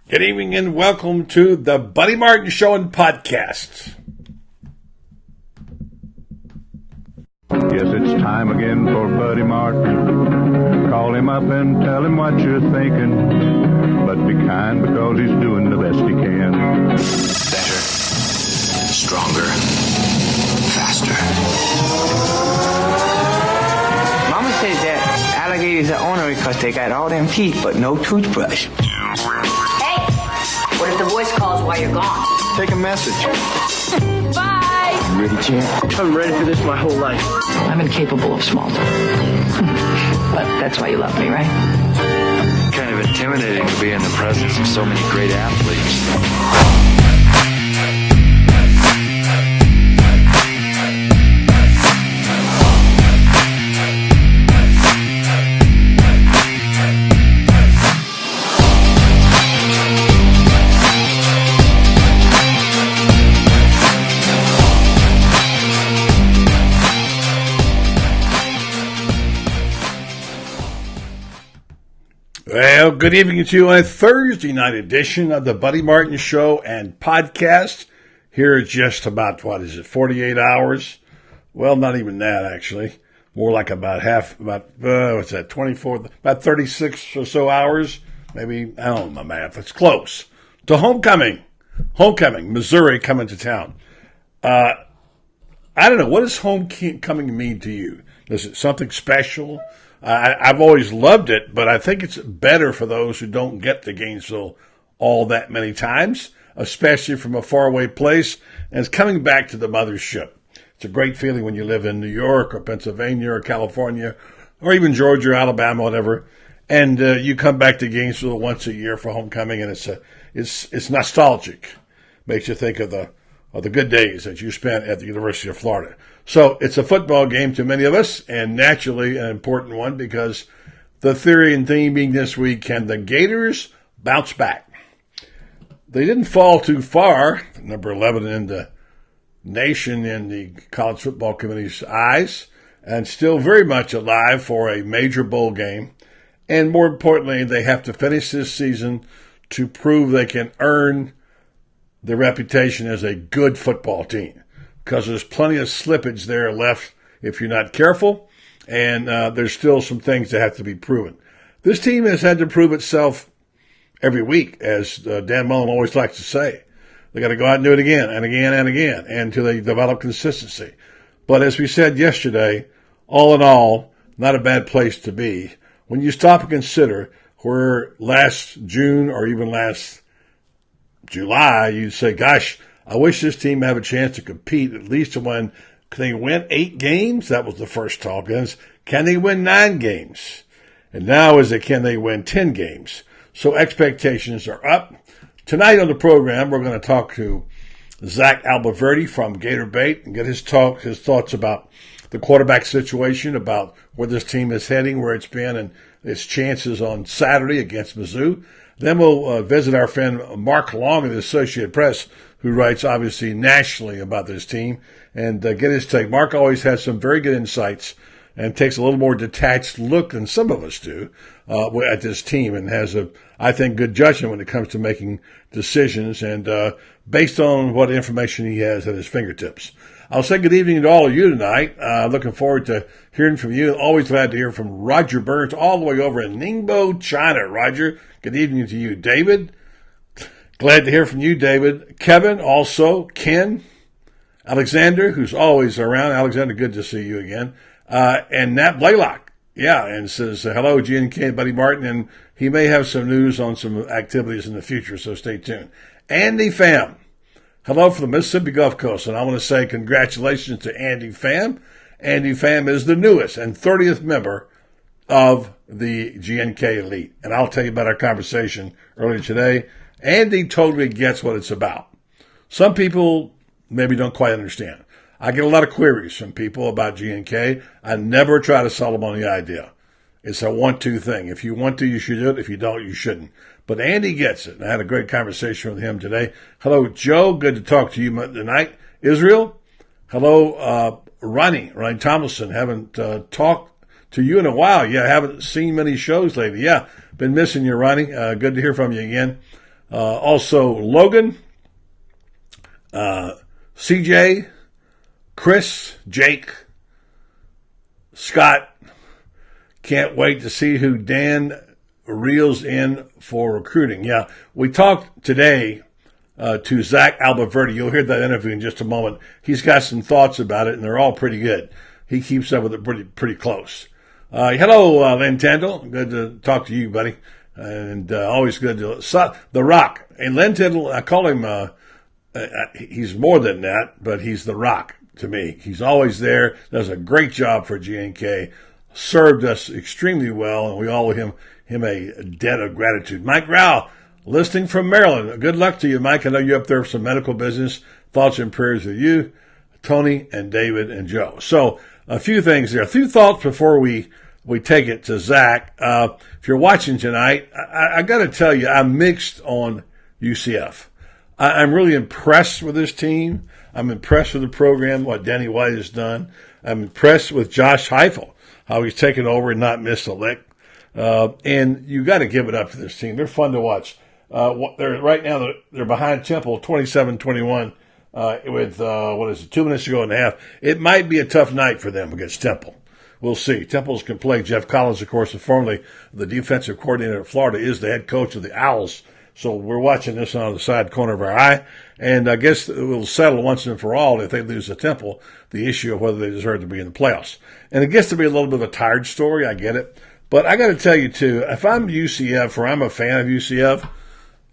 Good evening and welcome to the Buddy Martin Show and Podcast. Yes, it's time again for Buddy Martin. Call him up and tell him what you're thinking. But be kind because he's doing the best he can. Better, stronger, faster. Mama says that alligators are ornery because they got all them teeth but no toothbrush. What if the voice calls while you're gone? Take a message. Bye! You ready, champ? I'm ready for this my whole life. I'm incapable of small talk. But that's why you love me, right? Kind of intimidating to be in the presence of so many great athletes. Well, good evening to you on a Thursday night edition of the Buddy Martin Show and Podcast. Here at just about, 48 hours? Well, not even that, actually. More like about 36 or so hours? Maybe, I don't know my math. It's close. To homecoming. Missouri coming to town. I don't know. What does homecoming mean to you? Is it something special? I've always loved it, but I think it's better for those who don't get to Gainesville all that many times, especially from a faraway place, and it's coming back to the mothership. It's a great feeling when you live in New York or Pennsylvania or California or even Georgia or Alabama, whatever, and you come back to Gainesville once a year for homecoming, and it's nostalgic. Makes you think of the good days that you spent at the University of Florida. So it's a football game to many of us, and naturally an important one because the theory and theme being this week, can the Gators bounce back? They didn't fall too far, number 11 in the nation in the College Football Committee's eyes, and still very much alive for a major bowl game. And more importantly, they have to finish this season to prove they can earn the reputation as a good football team, because there's plenty of slippage there left if you're not careful, and there's still some things that have to be proven. This team has had to prove itself every week, as Dan Mullen always likes to say. They got to go out and do it again and again and again until they develop consistency. But as we said yesterday, all in all, not a bad place to be. When you stop and consider where last June or even last July, you'd say, gosh, I wish this team have a chance to compete at least to win. Can they win 8 games? That was the first talk. Can they win 9 games? And now is it, can they win 10 games? So expectations are up. Tonight on the program, we're going to talk to Zach Alboverdi from Gator Bait and get his thoughts about the quarterback situation, about where this team is heading, where it's been, and its chances on Saturday against Mizzou. Then we'll visit our friend Mark Long of the Associated Press, who writes obviously nationally about this team, and get his take. Mark always has some very good insights and takes a little more detached look than some of us do at this team, and has I think, good judgment when it comes to making decisions, and based on what information he has at his fingertips. I'll say good evening to all of you tonight. Looking forward to hearing from you. Always glad to hear from Roger Burns all the way over in Ningbo, China. Roger, good evening to you. David, glad to hear from you, David. Kevin, also. Ken, Alexander, who's always around. Alexander, good to see you again. And Nat Blaylock, and says, hello, GNK, Buddy Martin, and he may have some news on some activities in the future, so stay tuned. Andy Pham, hello from the Mississippi Gulf Coast, and I want to say congratulations to Andy Pham. Andy Pham is the newest and 30th member of the GNK Elite, and I'll tell you about our conversation earlier today. Andy totally gets what it's about. Some people maybe don't quite understand. I get a lot of queries from people about GNK. I never try to sell them on the idea. It's a want-to thing. If you want to, you should do it. If you don't, you shouldn't. But Andy gets it. I had a great conversation with him today. Hello, Joe. Good to talk to you tonight. Israel. Hello, Ronnie Tomlinson. Haven't talked to you in a while. Yeah, haven't seen many shows lately. Yeah, been missing you, Ronnie. Good to hear from you again. Also, Logan, CJ, Chris, Jake, Scott. Can't wait to see who Dan reels in for recruiting. Yeah, we talked today to Zach Alboverdi. You'll hear that interview in just a moment. He's got some thoughts about it, and they're all pretty good. He keeps up with it pretty close. Hello, Lynn Tindall. Good to talk to you, buddy. And always good to The Rock. And Lynn Tindall, I call him, he's more than that, but he's The Rock to me. He's always there, does a great job for GNK, served us extremely well, and we owe him a debt of gratitude. Mike Rao, listening from Maryland. Good luck to you, Mike. I know you're up there for some medical business. Thoughts and prayers with you, Tony, and David, and Joe. So a few things there. A few thoughts before we take it to Zach. If you're watching tonight, I got to tell you, I'm mixed on UCF. I'm really impressed with this team. I'm impressed with the program, what Danny White has done. I'm impressed with Josh Heupel, how he's taken over and not missed a lick. And you got to give it up to this team. They're fun to watch. Right now they're behind Temple 27-21 with 2 minutes to go in the half. It might be a tough night for them against Temple. We'll see. Temples can play. Jeff Collins, of course, formerly the defensive coordinator at Florida, is the head coach of the Owls. So we're watching this on the side corner of our eye. And I guess it will settle once and for all, if they lose to Temple, the issue of whether they deserve to be in the playoffs. And it gets to be a little bit of a tired story. I get it. But I got to tell you, too, if I'm UCF or I'm a fan of UCF,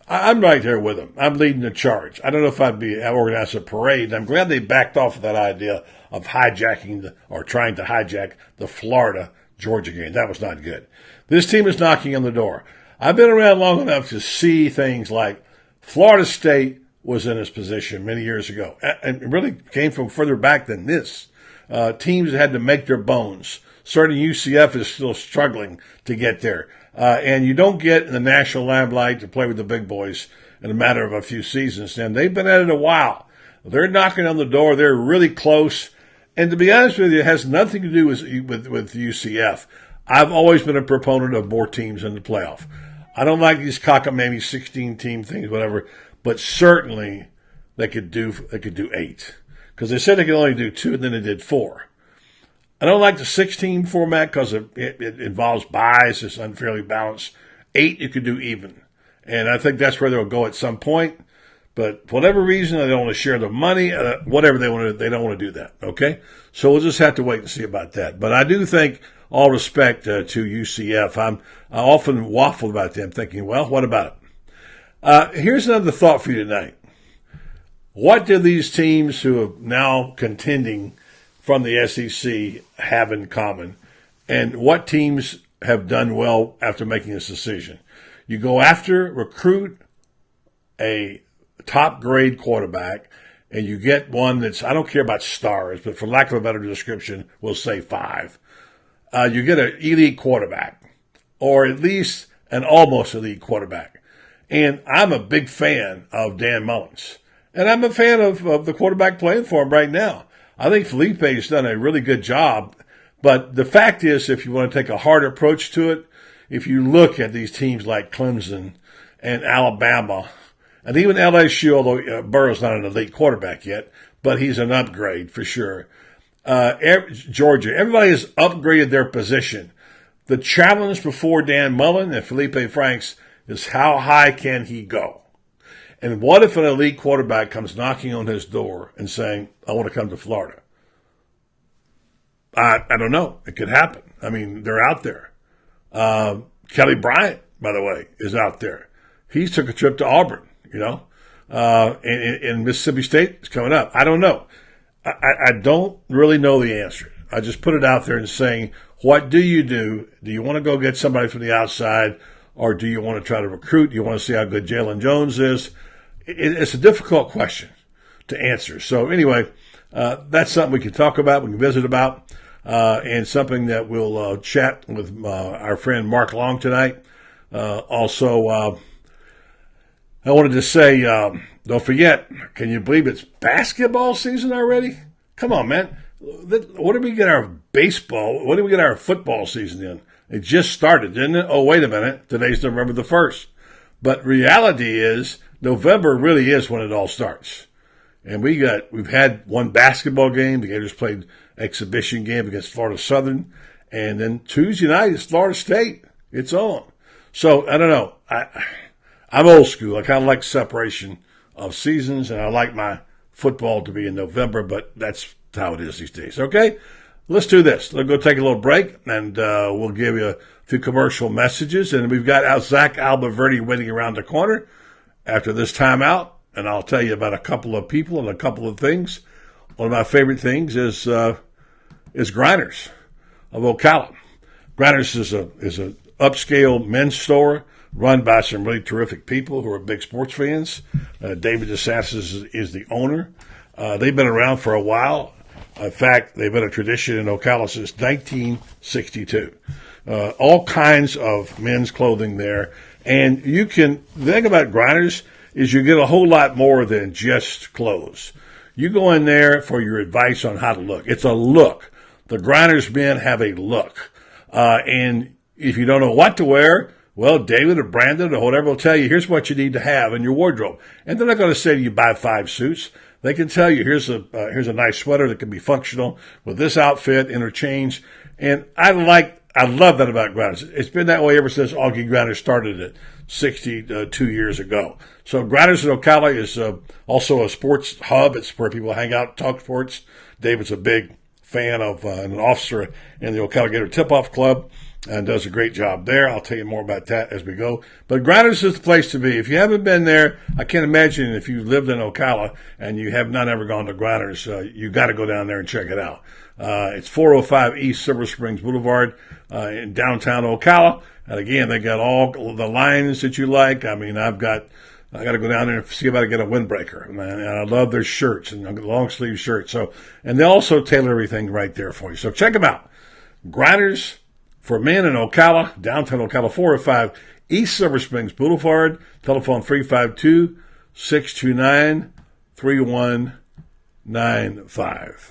I'm right there with them. I'm leading the charge. I don't know if I'd organize a parade. I'm glad they backed off of that idea of hijacking or trying to hijack the Florida-Georgia game. That was not good. This team is knocking on the door. I've been around long enough to see things like Florida State was in this position many years ago, and it really came from further back than this. Teams had to make their bones. Certainly UCF is still struggling to get there. And you don't get in the national limelight to play with the big boys in a matter of a few seasons. And they've been at it a while. They're knocking on the door. They're really close. And to be honest with you, it has nothing to do with UCF. I've always been a proponent of more teams in the playoff. I don't like these cockamamie 16-team things, whatever. But certainly they could do 8. Because they said they could only do 2, and then they did 4. I don't like the 6-team format because it involves buys. It's unfairly balanced. 8, you could do even. And I think that's where they'll go at some point. But for whatever reason, they don't want to share the money. Whatever they want to do, they don't want to do that. Okay? So we'll just have to wait and see about that. But I do think, all respect to UCF, I often waffle about them thinking, well, what about it? Here's another thought for you tonight. What do these teams who are now contending from the SEC have in common? And what teams have done well after making this decision? You go after, recruit a top-grade quarterback, and you get one that's, I don't care about stars, but for lack of a better description, we'll say 5. You get an elite quarterback, or at least an almost elite quarterback. And I'm a big fan of Dan Mullins. And I'm a fan of the quarterback playing for him right now. I think Felipe's done a really good job. But the fact is, if you want to take a hard approach to it, if you look at these teams like Clemson and Alabama, and even LSU, although Burrow's not an elite quarterback yet, but he's an upgrade for sure. Georgia, everybody has upgraded their position. The challenge before Dan Mullen and Felipe Franks is how high can he go? And what if an elite quarterback comes knocking on his door and saying, I want to come to Florida? I don't know. It could happen. I mean, they're out there. Kelly Bryant, by the way, is out there. He took a trip to Auburn, and Mississippi State is coming up. I don't know. I don't really know the answer. I just put it out there and saying, what do you do? Do you want to go get somebody from the outside, or do you want to try to recruit? Do you want to see how good Jalen Jones is? It's a difficult question to answer. So anyway, that's something we can talk about, we can visit about, and something that we'll chat with our friend Mark Long tonight. Also, I wanted to say, don't forget, can you believe it's basketball season already? Come on, man. What did we get our baseball? What did we get our football season in? It just started, didn't it? Oh, wait a minute. Today's November the 1st. But reality is November really is when it all starts. And we've had one basketball game. The Gators played exhibition game against Florida Southern. And then Tuesday night is Florida State. It's on. So, I don't know. I'm old school. I kind of like separation of seasons, and I like my football to be in November, but that's how it is these days. Okay? Let's do this. Let's go take a little break, and we'll give you a few commercial messages. And we've got Zach Alboverdi waiting around the corner after this timeout, and I'll tell you about a couple of people and a couple of things. One of my favorite things is Grinders of Ocala. Grinders is a upscale men's store run by some really terrific people who are big sports fans. David DeSantis is the owner. They've been around for a while. In fact, they've been a tradition in Ocala since 1962. All kinds of men's clothing there. And the thing about Grinders is you get a whole lot more than just clothes. You go in there for your advice on how to look. It's a look. The Grinders men have a look. And if you don't know what to wear, well, David or Brandon or whatever will tell you, here's what you need to have in your wardrobe. And they're not going to say to you, buy 5 suits. They can tell you, here's a nice sweater that can be functional with this outfit, interchange. And I love that about Grinders. It's been that way ever since Augie Grinders started it 62 years ago. So Grinders in Ocala is also a sports hub. It's where people hang out, talk sports. David's a big fan of an officer in the Ocala Gator Tip-Off Club and does a great job there. I'll tell you more about that as we go. But Grinders is the place to be. If you haven't been there, I can't imagine if you lived in Ocala and you have not ever gone to Grinders, you got to go down there and check it out. It's 405 East Silver Springs Boulevard in downtown Ocala. And again, they got all the lines that you like. I mean, I got to go down there and see if I can get a windbreaker. And I love their shirts and long sleeve shirts. And they also tailor everything right there for you. So check them out. Grinders for men in Ocala, downtown Ocala, 405 East Silver Springs Boulevard. Telephone 352-629-3195.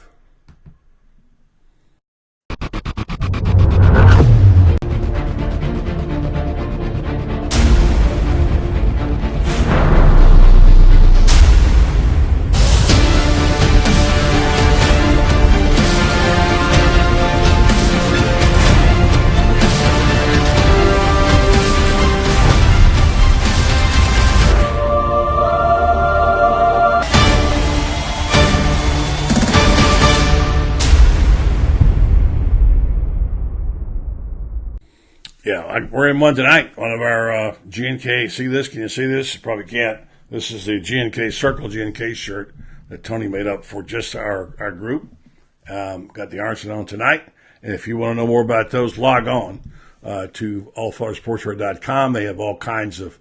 Yeah, we're in one tonight. One of our G&K. See this? Can you see this? You probably can't. This is the G&K Circle G&K shirt that Tony made up for just our group. Got the orange on tonight. And if you want to know more about those, log on to allfloridasportswear.com. They have all kinds of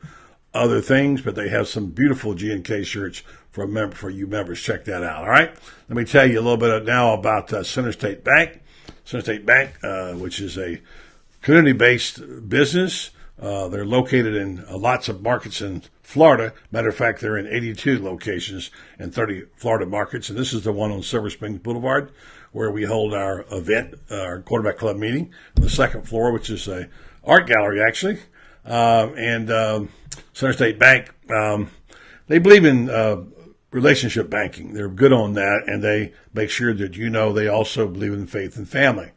other things, but they have some beautiful G&K shirts for you members. Check that out. All right. Let me tell you a little bit now about Center State Bank. Center State Bank, which is a community-based business. They're located in lots of markets in Florida. Matter of fact, they're in 82 locations in 30 Florida markets. And this is the one on Silver Springs Boulevard where we hold our event, our quarterback club meeting on the second floor, which is a art gallery, actually. Center State Bank, they believe in relationship banking. They're good on that, and they make sure that they also believe in faith and family.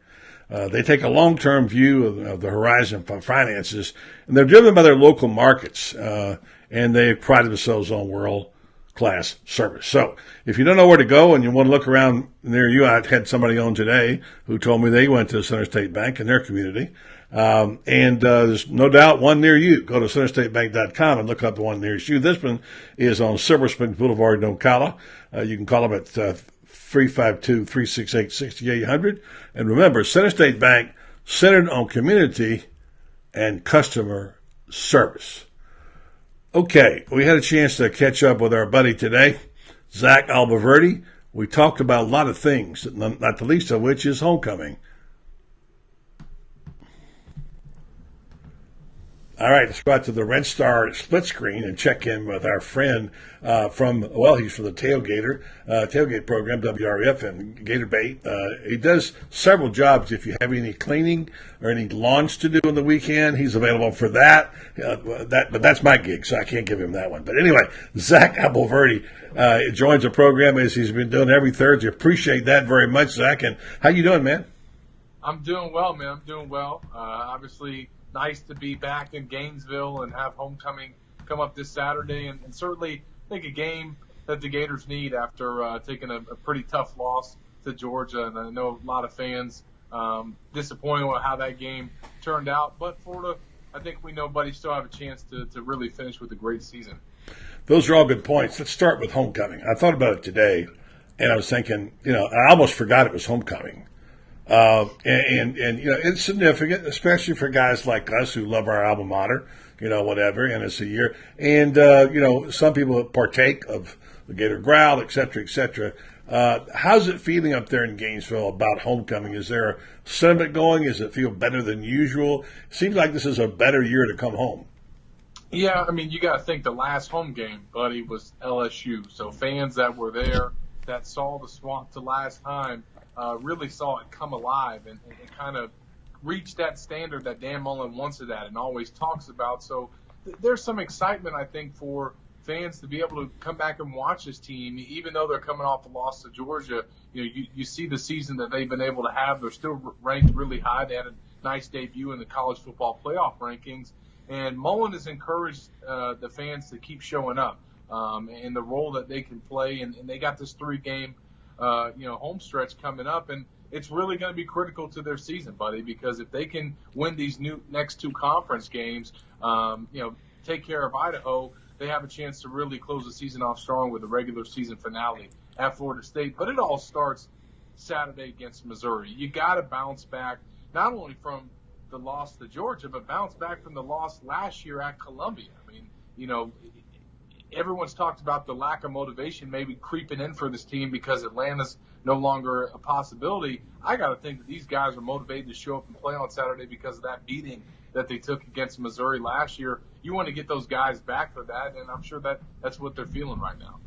They take a long-term view of the horizon for finances, and they're driven by their local markets, and they pride themselves on world-class service. So if you don't know where to go and you want to look around near you, I had somebody on today who told me they went to Center State Bank in their community, and there's no doubt one near you. Go to centerstatebank.com and look up the one nearest you. This one is on Silver Springs Boulevard in Ocala. You can call them at 352-368-6800. And remember, Center State Bank, centered on community and customer service. Okay, we had a chance to catch up with our buddy today, Zach Alboverdi. We talked about a lot of things, not the least of which is homecoming. All right, let's go out to the Red Star split screen and check in with our friend he's from the tailgate program, WRF and Gator Bait. He does several jobs. If you have any cleaning or any lawns to do on the weekend, he's available for that. But that's my gig, so I can't give him that one. But anyway, Zach Alboverdi joins the program as he's been doing every Thursday. Appreciate that very much, Zach. And how you doing, man? I'm doing well, man. I'm doing well. Obviously, nice to be back in Gainesville and have homecoming come up this Saturday, and certainly I think a game that the Gators need after taking a pretty tough loss to Georgia. And I know a lot of fans disappointed with how that game turned out. But Florida, I think we know, buddy, still have a chance to really finish with a great season. Those are all good points. Let's start with homecoming. I thought about it today, and I was thinking, I almost forgot it was homecoming. And it's significant, especially for guys like us who love our alma mater, whatever, and it's a year. And, some people partake of the Gator Growl, et cetera, et cetera. How's it feeling up there in Gainesville about homecoming? Is there a sentiment going? Does it feel better than usual? Seems like this is a better year to come home. Yeah, I mean, you got to think the last home game, buddy, was LSU. So fans that were there that saw the Swamp the last time really saw it come alive and kind of reach that standard that Dan Mullen wants it at and always talks about. So there's some excitement, I think, for fans to be able to come back and watch this team, even though they're coming off the loss to Georgia. You see the season that they've been able to have. They're still ranked really high. They had a nice debut in the college football playoff rankings. And Mullen has encouraged the fans to keep showing up and the role that they can play. And they got this 3-game home stretch coming up, and it's really going to be critical to their season, buddy, because if they can win these next 2 conference games, take care of Idaho, they have a chance to really close the season off strong with a regular season finale at Florida State. But it all starts Saturday against Missouri. You got to bounce back, not only from the loss to Georgia, but bounce back from the loss last year at Columbia. I mean, everyone's talked about the lack of motivation maybe creeping in for this team because Atlanta's no longer a possibility. I got to think that these guys are motivated to show up and play on Saturday because of that beating that they took against Missouri last year. You want to get those guys back for that, and I'm sure that's what they're feeling right now.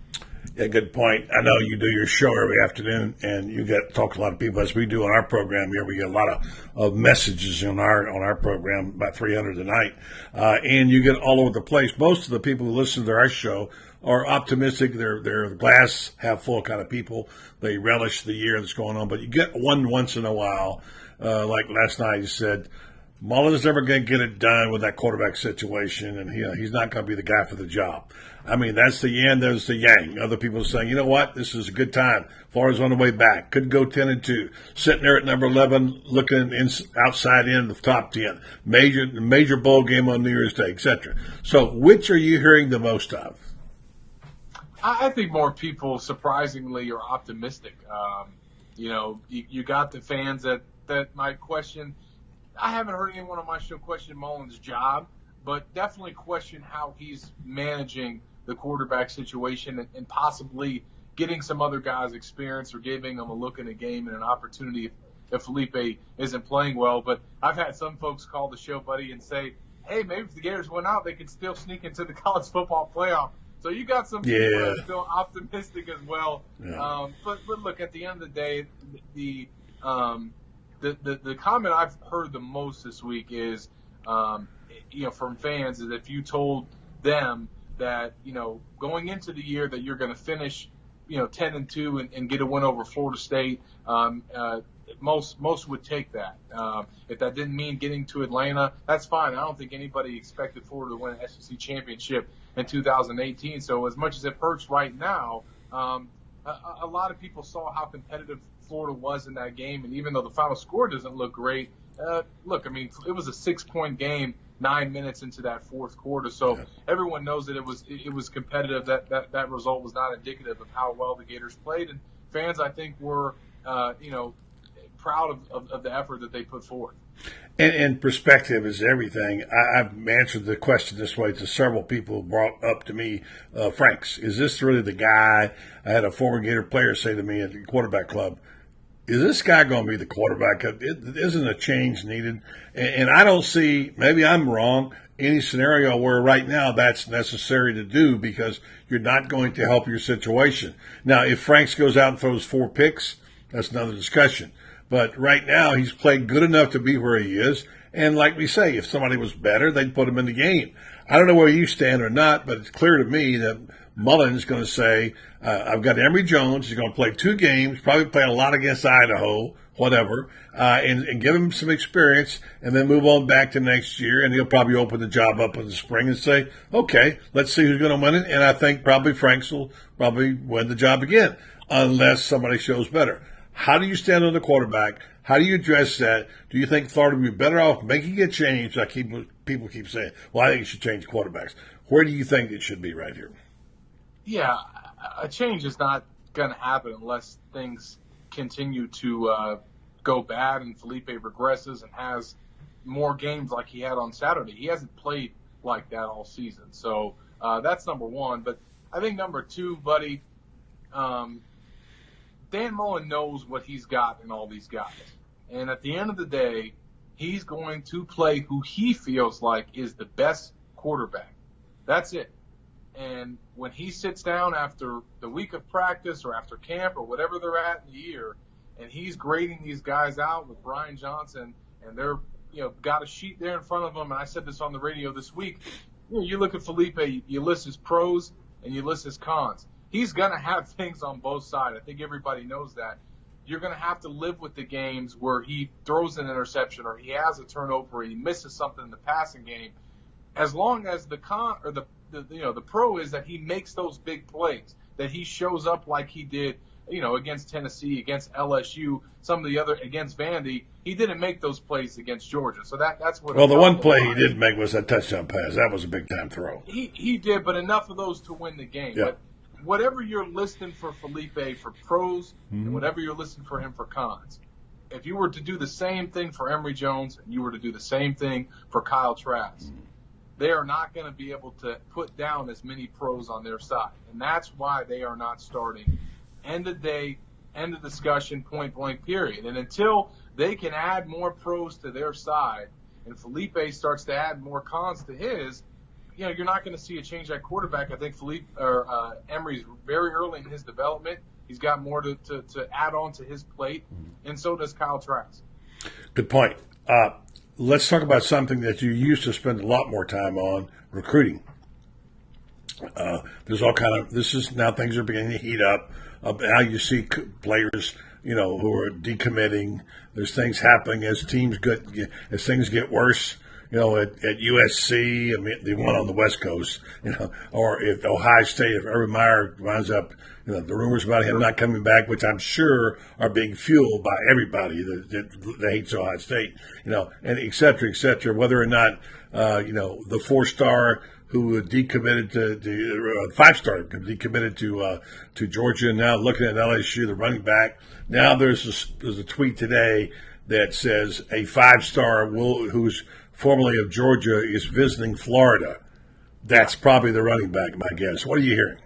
Yeah, good point. I know you do your show every afternoon, and you get to talk to a lot of people, as we do on our program here. We get a lot of messages on our program, about 300 a night, and you get all over the place. Most of the people who listen to our show are optimistic. They're glass half full kind of people. They relish the year that's going on, but you get one once in a while, like last night. You said Mullen's never going to get it done with that quarterback situation, and he's not going to be the guy for the job. I mean, that's the yin, there's the yang. Other people are saying, you know what, this is a good time. Florida's on the way back. Could go 10-2. Sitting there at number 11, looking outside in the top 10. Major bowl game on New Year's Day, etc. So which are you hearing the most of? I think more people, surprisingly, are optimistic. You got the fans that might question. I haven't heard anyone on my show question Mullen's job, but definitely question how he's managing the quarterback situation and possibly getting some other guys experience or giving them a look in a game and an opportunity if Felipe isn't playing well. But I've had some folks call the show, buddy, and say, hey, maybe if the Gators went out, they could still sneak into the college football playoff. So you got some people that are still optimistic as well. Yeah. But look, at the end of the day, the comment I've heard the most this week is, from fans, is if you told them that, going into the year that you're going to finish, 10-2 and get a win over Florida State, most would take that. If that didn't mean getting to Atlanta, that's fine. I don't think anybody expected Florida to win an SEC championship in 2018. So as much as it hurts right now, a lot of people saw how competitive Florida was in that game. And even though the final score doesn't look great, it was a 6-point game 9 minutes into that fourth quarter. So everyone knows that it was competitive. That result was not indicative of how well the Gators played. And fans, I think, were, proud of the effort that they put forth. And perspective is everything. I've answered the question this way to several people who brought up to me, Franks, is this really the guy? I had a former Gator player say to me at the quarterback club, is this guy going to be the quarterback? Isn't a change needed? And I don't see, maybe I'm wrong, any scenario where right now that's necessary to do because you're not going to help your situation. Now, if Franks goes out and throws 4 picks, that's another discussion. But right now, he's played good enough to be where he is. And like we say, if somebody was better, they'd put him in the game. I don't know where you stand or not, but it's clear to me that Mullen's going to say, I've got Emory Jones. He's going to play 2 games, probably play a lot against Idaho, whatever, and give him some experience and then move on back to next year. And he'll probably open the job up in the spring and say, okay, let's see who's going to win it. And I think probably Franks will probably win the job again unless somebody shows better. How do you stand on the quarterback? How do you address that? Do you think Florida would be better off making a change? People keep saying, well, I think you should change quarterbacks. Where do you think it should be right here? Yeah, a change is not going to happen unless things continue to go bad and Felipe regresses and has more games like he had on Saturday. He hasn't played like that all season. So that's number one. But I think number two, buddy, Dan Mullen knows what he's got in all these guys. And at the end of the day, he's going to play who he feels like is the best quarterback. That's it. And when he sits down after the week of practice or after camp or whatever they're at in the year, and he's grading these guys out with Brian Johnson, and they're, got a sheet there in front of them, and I said this on the radio this week, you look at Felipe, you list his pros and you list his cons. He's going to have things on both sides. I think everybody knows that. You're going to have to live with the games where he throws an interception or he has a turnover or he misses something in the passing game. As long as the con or the pro is that he makes those big plays, that he shows up like he did, against Tennessee, against LSU, some of the other against Vandy. He didn't make those plays against Georgia. So that's what. Well, the one play he did make was that touchdown pass. That was a big time throw. He did, but enough of those to win the game. Yeah. But whatever you're listing for Felipe for pros and whatever you're listing for him for cons, if you were to do the same thing for Emory Jones and you were to do the same thing for Kyle Trask, they are not going to be able to put down as many pros on their side. And that's why they are not starting. End of day, end of discussion, point blank, period. And until they can add more pros to their side and Felipe starts to add more cons to his, you're not going to see a change at quarterback. I think Emory's very early in his development. He's got more to add on to his plate, and so does Kyle Trask. Good point. Let's talk about something that you used to spend a lot more time on, recruiting. There's all kind of, now things are beginning to heat up. Now you see players, who are decommitting. There's things happening as things get worse. At USC, the one on the West Coast, or if Ohio State, if Urban Meyer winds up, the rumors about him not coming back, which I'm sure are being fueled by everybody that hates Ohio State, and et cetera, whether or not, the 4-star who decommitted to 5-star decommitted to Georgia, and now looking at LSU, the running back. Now there's a tweet today that says a 5-star who's formerly of Georgia is visiting Florida. That's probably the running back, my guess. What are you hearing?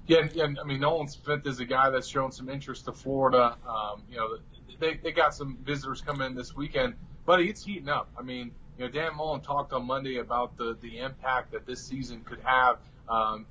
Yeah. Nolan Smith is a guy that's shown some interest to Florida. They got some visitors coming in this weekend, but it's heating up. Dan Mullen talked on Monday about the impact that this season could have,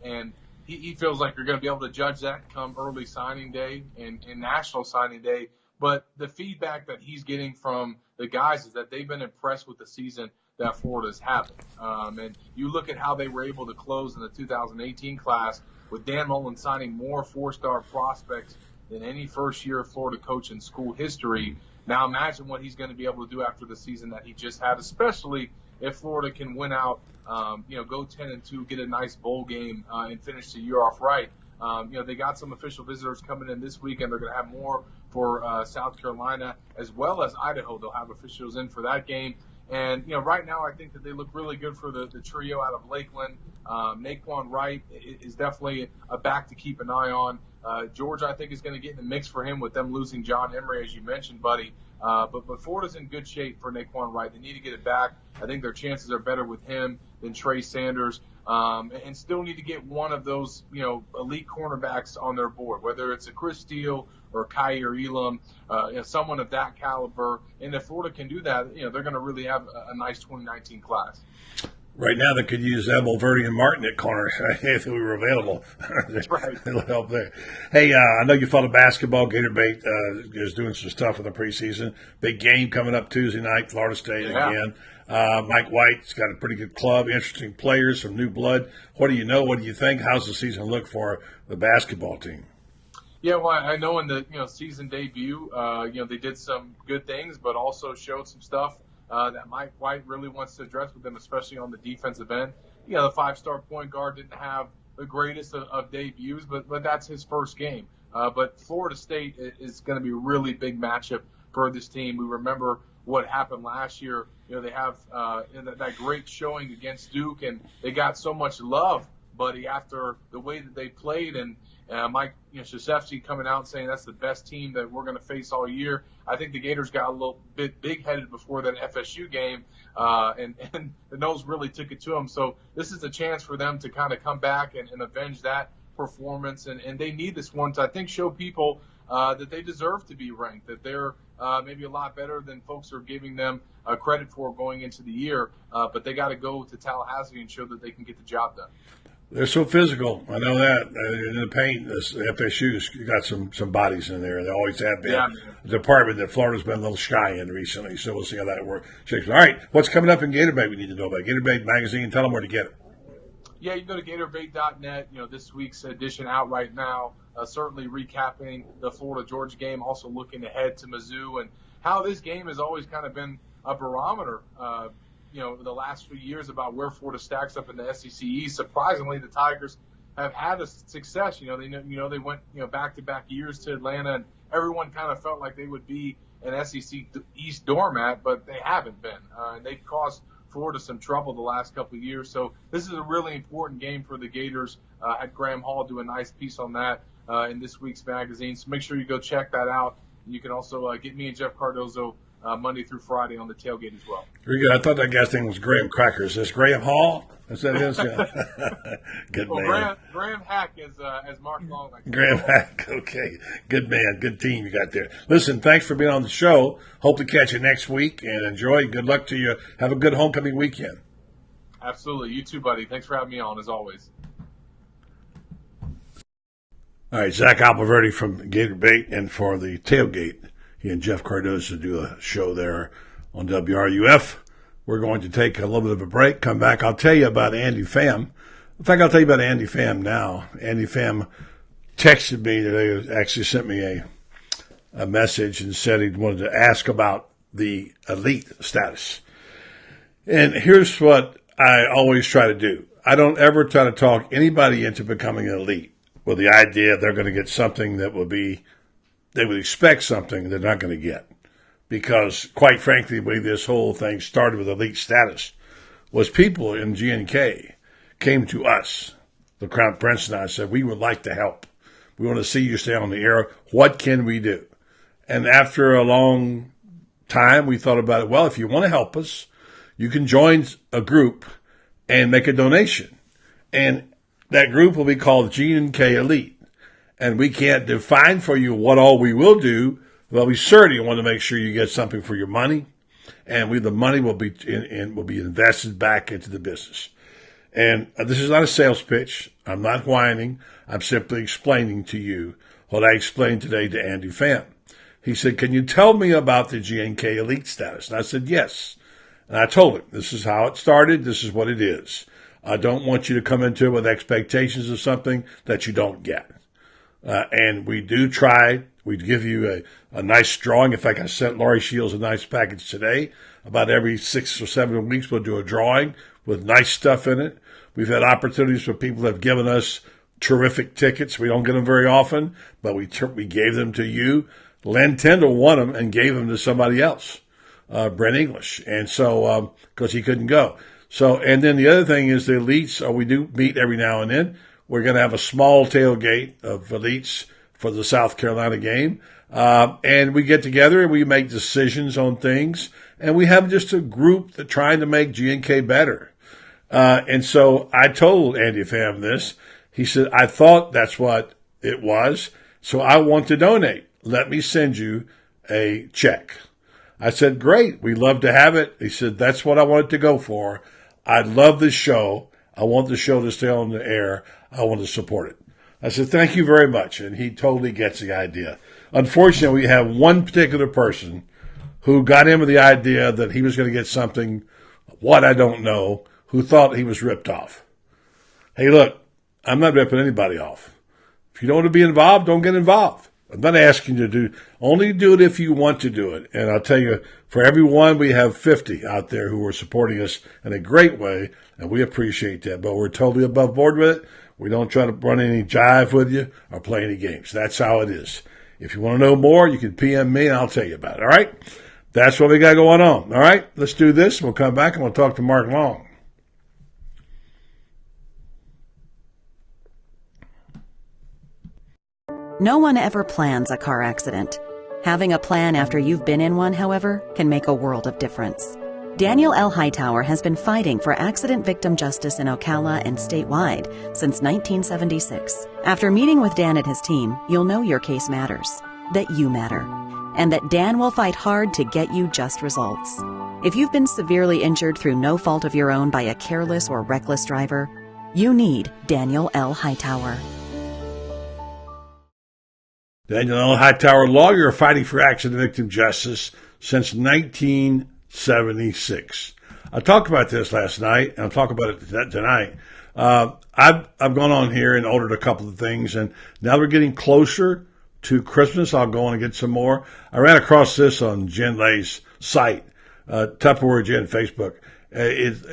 and he feels like you're going to be able to judge that come early signing day and national signing day. But the feedback that he's getting from the guys is that they've been impressed with the season that Florida's having. And you look at how they were able to close in the 2018 class with Dan Mullen signing more 4-star prospects than any first-year Florida coach in school history. Now imagine what he's going to be able to do after the season that he just had, especially if Florida can win out, go 10-2, get a nice bowl game, and finish the year off right. They got some official visitors coming in this week, and they're going to have more for South Carolina as well as Idaho. They'll have officials in for that game. And, right now I think that they look really good for the trio out of Lakeland. Naquan Wright is definitely a back to keep an eye on. Georgia, I think, is going to get in the mix for him with them losing John Emery, as you mentioned, buddy. But Florida's in good shape for Naquan Wright. They need to get it back. I think their chances are better with him than Trey Sanders. and still need to get one of those, elite cornerbacks on their board, whether it's a Chris Steele or Kyer Elam, someone of that caliber. And if Florida can do that, they're going to really have a nice 2019 class. Right now, they could use Alboverdi and Martin at corner if we were available. That's right. It'll help there. Hey, I know you follow basketball. Gator Bait is doing some stuff in the preseason. Big game coming up Tuesday night, Florida State again. Mike White's got a pretty good club, interesting players, some new blood. What do you know? What do you think? How's the season look for the basketball team? Yeah, well, I know in the season debut, they did some good things, but also showed some stuff that Mike White really wants to address with them, especially on the defensive end. The 5-star point guard didn't have the greatest of debuts, but that's his first game. But Florida State is going to be a really big matchup for this team. We remember what happened last year. They have that great showing against Duke, and they got so much love, buddy, after the way that they played. And Mike Krzyzewski coming out and saying that's the best team that we're going to face all year. I think the Gators got a little bit big-headed before that FSU game, and the nose really took it to them. So this is a chance for them to kind of come back and avenge that performance, and they need this one to, I think, show people that they deserve to be ranked, that they're maybe a lot better than folks are giving them credit for going into the year, but they got to go to Tallahassee and show that they can get the job done. They're so physical. I know that. In the paint, FSU's got some bodies in there. They always have been. Yeah, a department that Florida's been a little shy in recently, so we'll see how that works. All right, what's coming up in Gator Bait we need to know about? Gator Bait Magazine, tell them where to get it. Yeah, you can go to GatorBait.net. This week's edition out right now, certainly recapping the Florida-Georgia game, also looking ahead to Mizzou and how this game has always kind of been a barometer the last few years about where Florida stacks up in the SEC East. Surprisingly, the Tigers have had a success. They went back-to-back years to Atlanta, and everyone kind of felt like they would be an SEC East doormat, but they haven't been. And they've caused Florida some trouble the last couple of years. So this is a really important game for the Gators. Had Graham Hall do a nice piece on that in this week's magazine. So make sure you go check that out. You can also get me and Jeff Cardozo Monday through Friday on the tailgate as well. Very good. I thought that guy's name was Graham Cracker. Is this Graham Hall? Is that his? Good man. Graham Hack as Mark Long. Graham Hack. Okay. Good man. Good team you got there. Listen, thanks for being on the show. Hope to catch you next week and enjoy. Good luck to you. Have a good homecoming weekend. Absolutely. You too, buddy. Thanks for having me on, as always. All right, Zach Alboverdi from Gator Bait, and for the tailgate, he and Jeff Cardozo do a show there on WRUF. We're going to take a little bit of a break, come back. I'll tell you about Andy Pham. In fact, I'll tell you about Andy Pham now. Andy Pham texted me today, actually sent me a message and said he wanted to ask about the elite status. And here's what I always try to do. I don't ever try to talk anybody into becoming an elite with the idea they're going to get something that will be, they would expect something they're not going to get. Because, quite frankly, the way this whole thing started with elite status was people in GNK came to us, the Crown Prince and I, said, we would like to help. We want to see you stay on the air. What can we do? And after a long time, we thought about it. Well, if you want to help us, you can join a group and make a donation. And that group will be called GNK Elite. And we can't define for you what all we will do. Well, we certainly want to make sure you get something for your money, and the money will be invested back into the business. And this is not a sales pitch. I'm not whining. I'm simply explaining to you what I explained today to Andy Pham. He said, "Can you tell me about the GNK Elite status?" And I said, "Yes." And I told him, "This is how it started. This is what it is. I don't want you to come into it with expectations of something that you don't get." And we do try. We'd give you a nice drawing. In fact, I sent Laurie Shields a nice package today. About every 6 or 7 weeks, we'll do a drawing with nice stuff in it. We've had opportunities where people have given us terrific tickets. We don't get them very often, but we gave them to you. Len Tyndall won them and gave them to somebody else, Brent English. And so, because he couldn't go. So, and then the other thing is the elites, we do meet every now and then. We're going to have a small tailgate of elites for the South Carolina game. And we get together and we make decisions on things. And we have just a group that trying to make GNK better. And so I told Andy Pham this. He said, I thought that's what it was, so I want to donate. Let me send you a check. I said, great. We'd love to have it. He said, that's what I wanted to go for. I love this show. I want the show to stay on the air. I want to support it. I said, thank you very much. And he totally gets the idea. Unfortunately, we have one particular person who got him with the idea that he was going to get something, what I don't know, who thought he was ripped off. Hey, look, I'm not ripping anybody off. If you don't want to be involved, don't get involved. I'm not asking you to only do it if you want to do it. And I'll tell you, for every one, we have 50 out there who are supporting us in a great way, and we appreciate that. But we're totally above board with it. We don't try to run any jive with you or play any games. That's how it is. If you want to know more, you can PM me, and I'll tell you about it, all right? That's what we got going on, all right? Let's do this. We'll come back, and we'll talk to Mark Long. No one ever plans a car accident. Having a plan after you've been in one, however, can make a world of difference. Daniel L. Hightower has been fighting for accident victim justice in Ocala and statewide since 1976. After meeting with Dan and his team, you'll know your case matters, that you matter, and that Dan will fight hard to get you just results. If you've been severely injured through no fault of your own by a careless or reckless driver, you need Daniel L. Hightower. Daniel L. Hightower, lawyer fighting for accident victim justice since 1976. I talked about this last night, and I'll talk about it tonight. I've gone on here and ordered a couple of things, and now we're getting closer to Christmas. I'll go on and get some more. I ran across this on Jen Lay's site, Tupperware Jen Facebook.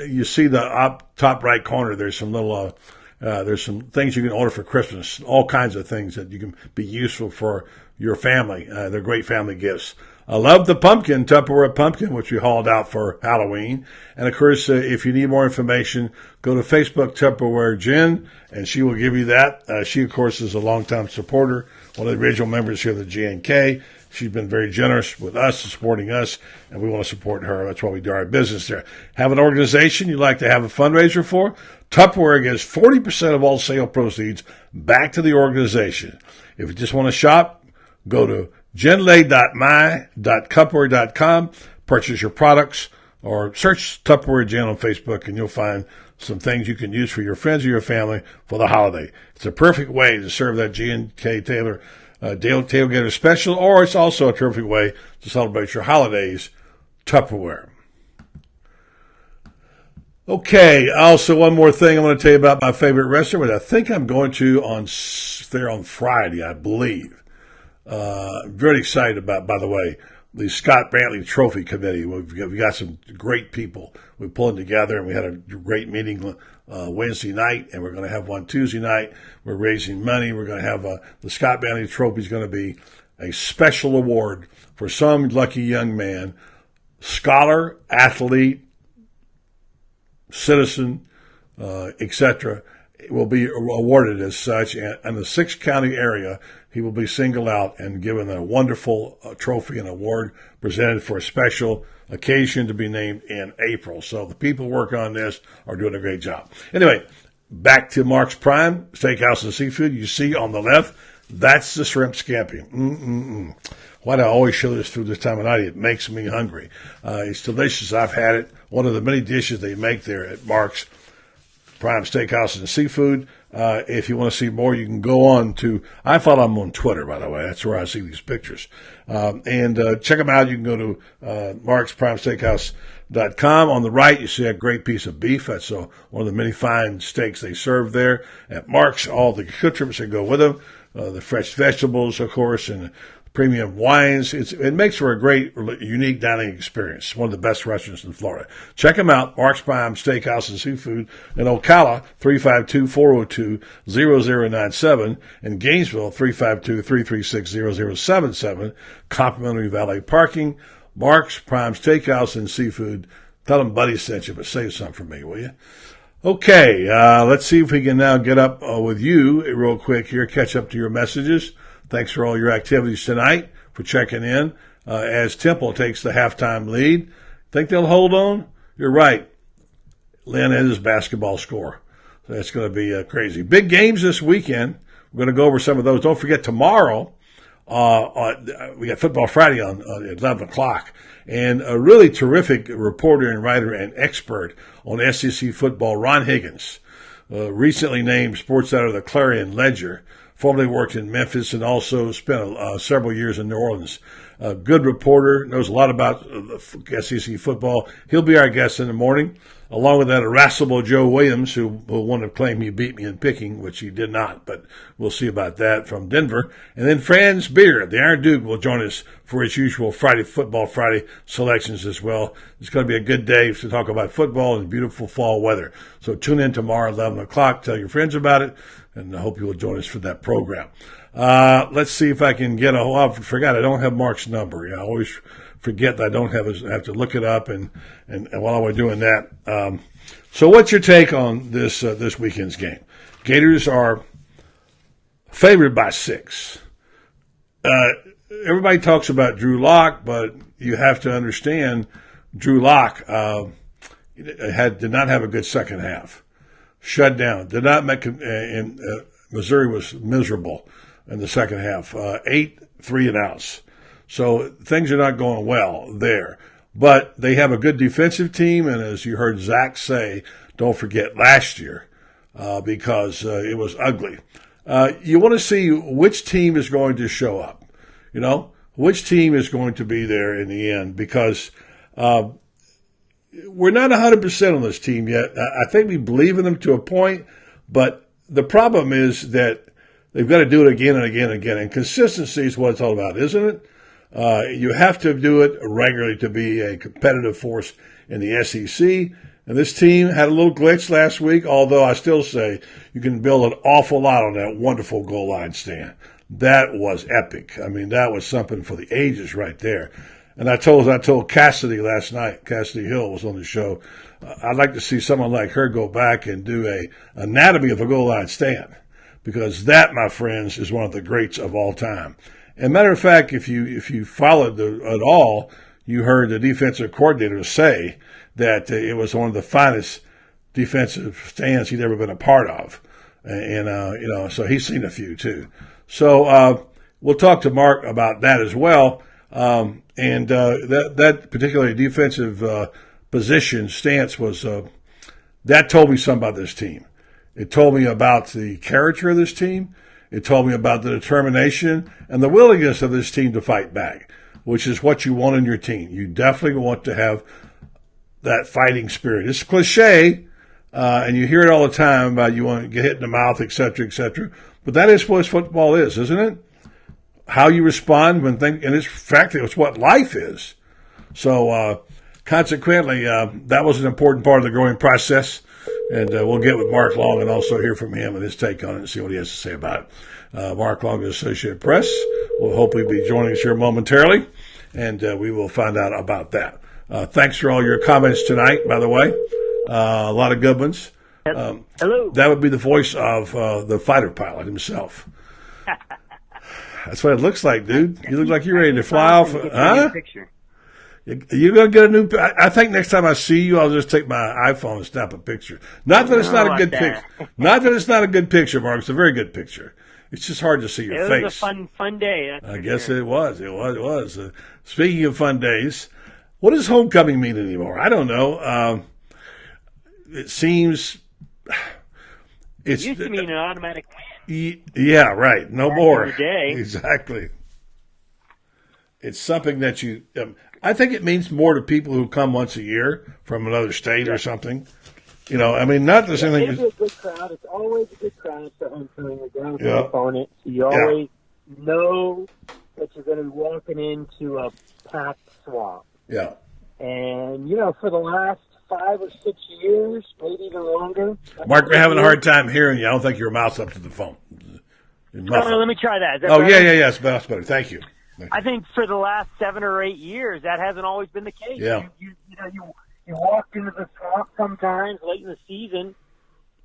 You see the top right corner, there's some little there's some things you can order for Christmas, all kinds of things that you can be useful for your family. They're great family gifts. I love the pumpkin, Tupperware pumpkin, which we hauled out for Halloween. And, of course, if you need more information, go to Facebook Tupperware Jen, and she will give you that. She, of course, is a longtime supporter, one of the original members here of the GNK. She's been very generous with us, supporting us, and we want to support her. That's why we do our business there. Have an organization you'd like to have a fundraiser for? Tupperware gives 40% of all sale proceeds back to the organization. If you just want to shop, go to jenlay.my.cupware.com, purchase your products, or search Tupperware Jen on Facebook, and you'll find some things you can use for your friends or your family for the holiday. It's a perfect way to serve that G&K Taylor Tailgater Special, or it's also a terrific way to celebrate your holidays, Tupperware. Okay, also one more thing I want to tell you about my favorite restaurant. I think I'm going to on Friday, I believe. Very excited about, by the way, the Scott Brantley Trophy Committee. We've got some great people we pulling together, and we had a great meeting Wednesday night, and we're going to have one Tuesday night. We're raising money. We're going to have the Scott Brantley Trophy is going to be a special award for some lucky young man, scholar, athlete, citizen, etc. will be awarded as such. And in the 6-county area, he will be singled out and given a wonderful trophy and award presented for a special occasion to be named in April. So the people working on this are doing a great job. Anyway, back to Mark's Prime Steakhouse and Seafood. You see on the left, that's the shrimp scampi. Why do I always show this food this time of night? It makes me hungry. It's delicious. I've had it. One of the many dishes they make there at Mark's Prime Steakhouse and Seafood. If you want to see more, you can go on to, I follow them on Twitter, by the way. That's where I see these pictures. And check them out. You can go to marksprimesteakhouse.com. On the right, you see a great piece of beef. That's one of the many fine steaks they serve there at Mark's. All the accoutrements that go with them, the fresh vegetables, of course, and premium wines. It makes for a great, unique dining experience. One of the best restaurants in Florida. Check them out. Mark's Prime Steakhouse and Seafood in Ocala, 352-402-0097. In Gainesville, 352-336-0077. Complimentary valet parking. Mark's Prime Steakhouse and Seafood. Tell them Buddy sent you, but save some for me, will you? Okay, let's see if we can now get up with you real quick here, catch up to your messages. Thanks for all your activities tonight, for checking in. As Temple takes the halftime lead, think they'll hold on? You're right. Lynn and his basketball score. So that's going to be crazy. Big games this weekend. We're going to go over some of those. Don't forget tomorrow, we got Football Friday on 11 o'clock. And a really terrific reporter and writer and expert on SEC football, Ron Higgins, recently named sports editor of the Clarion Ledger, formerly worked in Memphis and also spent several years in New Orleans. A good reporter, knows a lot about SEC football. He'll be our guest in the morning, along with that irascible Joe Williams, who will want to claim he beat me in picking, which he did not, but we'll see about that, from Denver. And then Franz Beer, the Iron Duke, will join us for his usual Football Friday selections as well. It's going to be a good day to talk about football and beautiful fall weather. So tune in tomorrow at 11 o'clock. Tell your friends about it, and I hope you will join us for that program. Let's see if I can get I forgot I don't have Mark's number. I always forget that I don't have I have to look it up, and while we're doing that, so what's your take on this weekend's game? Gators are favored by 6. Everybody talks about Drew Lock, but you have to understand Drew Lock did not have a good second half. Shut down. Did not make Missouri was miserable in the second half. 8 3-and-outs. So things are not going well there. But they have a good defensive team, and as you heard Zach say, don't forget last year because it was ugly. You want to see which team is going to show up. You know, which team is going to be there in the end, because we're not 100% on this team yet. I think we believe in them to a point, but the problem is that they've got to do it again and again and again. And consistency is what it's all about, isn't it? You have to do it regularly to be a competitive force in the SEC. And this team had a little glitch last week, although I still say you can build an awful lot on that wonderful goal line stand. That was epic. I mean, that was something for the ages right there. And I told Cassidy last night, Cassidy Hill was on the show, I'd like to see someone like her go back and do a anatomy of a goal line stand, because that, my friends, is one of the greats of all time. And matter of fact, if you followed at all, you heard the defensive coordinator say that it was one of the finest defensive stands he'd ever been a part of. And so he's seen a few too. So we'll talk to Mark about that as well. And that particular defensive position stance was that told me something about this team. It told me about the character of this team. It told me about the determination and the willingness of this team to fight back, which is what you want in your team. You definitely want to have that fighting spirit. It's cliche, and you hear it all the time about you want to get hit in the mouth, et cetera, but that is what football is, isn't it? How you respond when things, and it's what life is. So consequently, that was an important part of the growing process. And we'll get with Mark Long and also hear from him and his take on it and see what he has to say about it. Mark Long is Associated Press. Will hopefully be joining us here momentarily, and we will find out about that. Thanks for all your comments tonight, by the way. A lot of good ones. Hello. That would be the voice of the fighter pilot himself. That's what it looks like, dude. You look like you're ready to fly off. Huh? You're going to get a new. I think next time I see you, I'll just take my iPhone and snap a picture. Not that it's not a good picture. Not that it's not a good picture, Mark. It's a very good picture. It's just hard to see your face. It was a fun day. I guess it was. It was. Speaking of fun days, what does homecoming mean anymore? I don't know. It seems it used to mean an automatic win. Yeah, right. No back more. in the day. Exactly. It's something that you. I think it means more to people who come once a year from another state or something. You know, I mean, not the same thing. It's a good crowd. It's always a good crowd for homecoming. You're going to an opponent, so you always know that you're going to be walking into a packed swamp. Yeah. And, for the last 5 or 6 years, maybe even longer. Mark, we're having a hard time hearing you. I don't think your mouth's up to the phone. Let me try that. Yeah. That's better. Thank you. I think for the last 7 or 8 years, that hasn't always been the case. Yeah. You walked into the swamp sometimes late in the season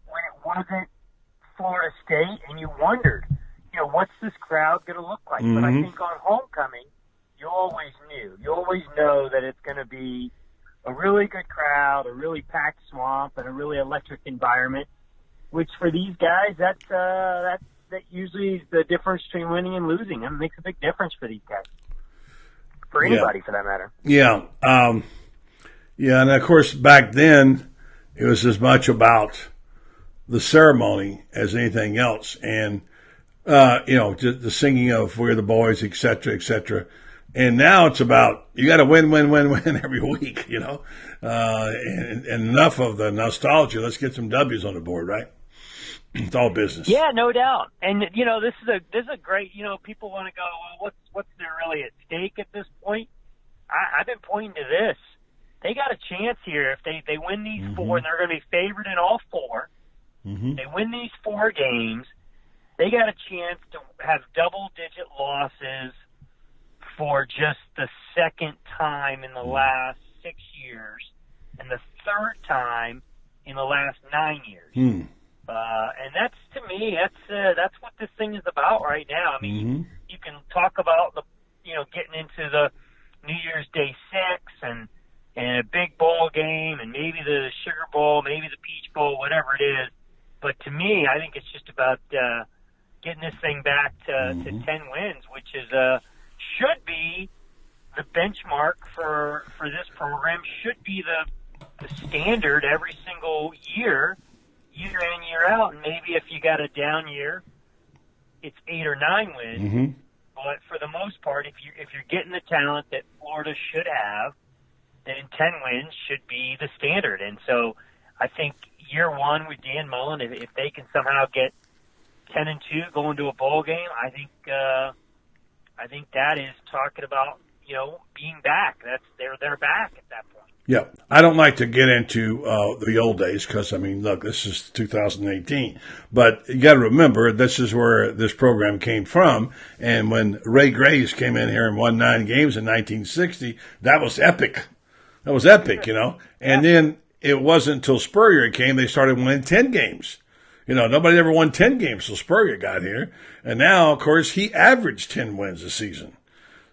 when it wasn't Florida State, and you wondered, what's this crowd going to look like? Mm-hmm. But I think on homecoming, you always knew. You always know that it's going to be a really good crowd, a really packed swamp, and a really electric environment. Which for these guys, that usually is the difference between winning and losing. It makes a big difference for these guys, for anybody for that matter. Yeah, and of course back then it was as much about the ceremony as anything else, and just the singing of "We're the Boys," et cetera, et cetera. And now it's about you got to win every week, and enough of the nostalgia. Let's get some W's on the board, right? It's all business. Yeah, no doubt. And this is a great. People want to go, well, what's there really at stake at this point? I've been pointing to this. They got a chance here if they win these four, and they're going to be favored in all four. They win these 4 games. They got a chance to have double-digit losses for just the second time in the last 6 years, and the third time in the last 9 years. And that's, to me, that's what this thing is about right now. I mean, you can talk about getting into the New Year's Day 6 and a big bowl game and maybe the Sugar Bowl, maybe the Peach Bowl, whatever it is. But to me, I think it's just about getting this thing back to 10 wins, which is should be the benchmark for this program, should be the standard every single year in, year out. And maybe if you got a down year, it's 8 or 9 wins. But for the most part, if you're getting the talent that Florida should have, then 10 wins should be the standard. And so I think year one with Dan Mullen, if they can somehow get 10-2 going to a bowl game, I think that is talking about being back. They're back at that point. Yeah, I don't like to get into the old days because, look, this is 2018. But you got to remember, this is where this program came from. And when Ray Graves came in here and won 9 games in 1960, that was epic. That was epic, And then it wasn't until Spurrier came they started winning 10 games. Nobody ever won 10 games till Spurrier got here. And now, of course, he averaged 10 wins a season.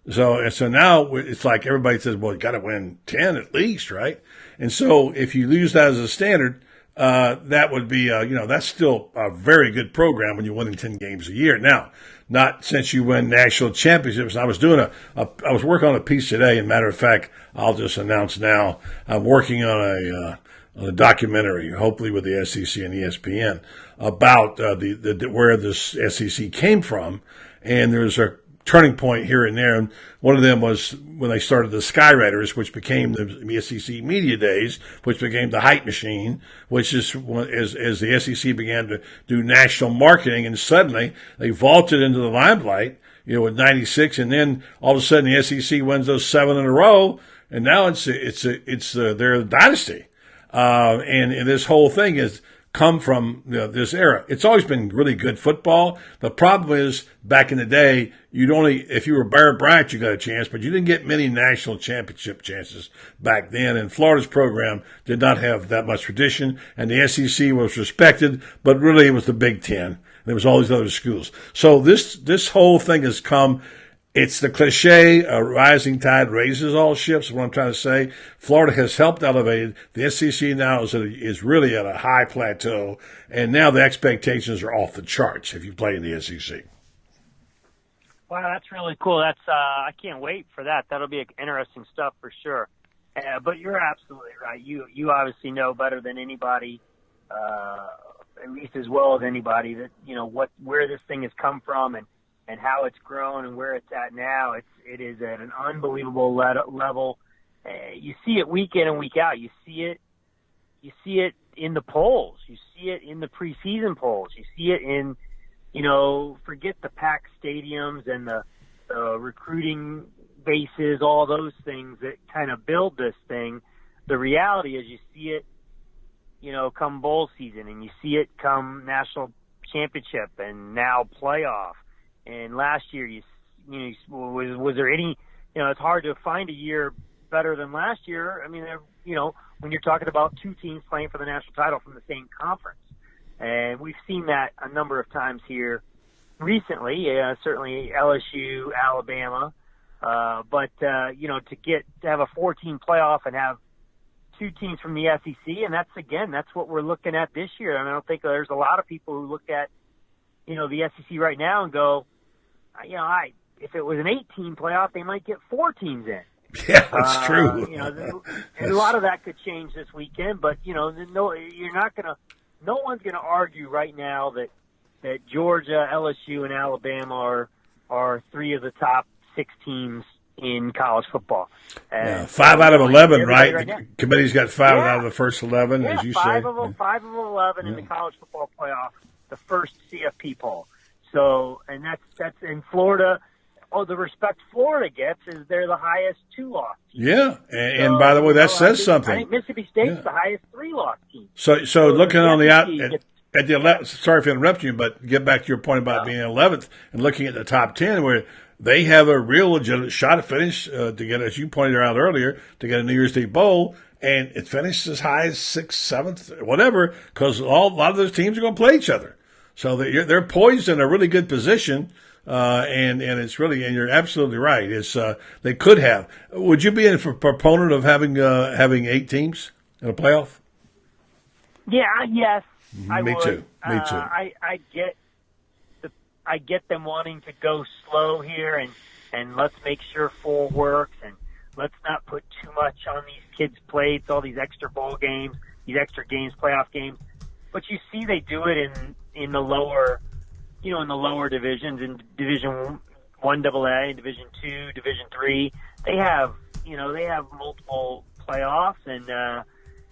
So now it's like everybody says, well, you got to win 10 at least, right? And so if you use that as a standard, that would be, that's still a very good program when you're winning 10 games a year. Now, not since you win national championships. I was doing I was working on a piece today, and matter of fact, I'll just announce now, I'm working on a documentary, hopefully with the SEC and ESPN, about where this SEC came from, and there's a turning point here and there. And one of them was when they started the Skywriters, which became the SEC Media Days, which became the Hype Machine, which is as the SEC began to do national marketing, and suddenly they vaulted into the limelight, with 96, and then all of a sudden the SEC wins those 7 in a row, and now it's their dynasty, and this whole thing is come from this era. It's always been really good football. The problem is, back in the day, if you were Bear Bryant, you got a chance, but you didn't get many national championship chances back then. And Florida's program did not have that much tradition, and the SEC was respected, but really it was the Big Ten. There was all these other schools. So this whole thing has come. It's the cliche, a rising tide raises all ships, is what I'm trying to say. Florida has helped elevate. The SEC now is really at a high plateau, and now the expectations are off the charts if you play in the SEC. Wow, that's really cool. I can't wait for that. That'll be interesting stuff for sure. But you're absolutely right. You obviously know better than anybody, at least as well as anybody, that where this thing has come from and how it's grown and where it's at now. It is at an unbelievable level. You see it week in and week out. You see it in the polls. You see it in the preseason polls. You see it in, forget the packed stadiums and the recruiting bases, all those things that kind of build this thing. The reality is you see it, come bowl season, and you see it come national championship and now playoff. And last year, was there any? It's hard to find a year better than last year. I mean, when you're talking about 2 teams playing for the national title from the same conference, and we've seen that a number of times here recently. Certainly LSU, Alabama, but to have a 4-team playoff and have 2 teams from the SEC, and that's what we're looking at this year. I mean, I don't think there's a lot of people who look at, the SEC right now and go, if it was an 8-team playoff, they might get 4 teams in. Yeah, that's true. And a lot of that could change this weekend, but no one's gonna argue right now that Georgia, LSU, and Alabama are 3 of the top 6 teams in college football. 5 out of 11, right? The committee's got 5 out of the first 11, as you say. 5 of 11 in the college football playoff, the first CFP poll. So, and that's in Florida. Oh, the respect Florida gets is they're the highest 2-loss team. Yeah, and by the way, that says something. I think Mississippi State's the highest 3-loss team. So looking on the out at the 11th, sorry for interrupting you, but get back to your point about being 11th and looking at the top 10, where they have a real legitimate shot to finish to get, as you pointed out earlier, to get a New Year's Eve bowl, and it finished as high as 6th, 7th, whatever, because a lot of those teams are going to play each other. So they're poised in a really good position. And it's really, and you're absolutely right. It's they could have. Would you be a proponent of having 8 teams in a playoff? Yeah, yes, I Me would. too. Me too. I get them wanting to go slow here and let's make sure 4 works and let's not put too much on these kids' plates, all these extra bowl games, these extra games, playoff games. But you see they do it in the lower. In the lower divisions, in Division 1 AA, and Division 2, Division 3, they have multiple playoffs, and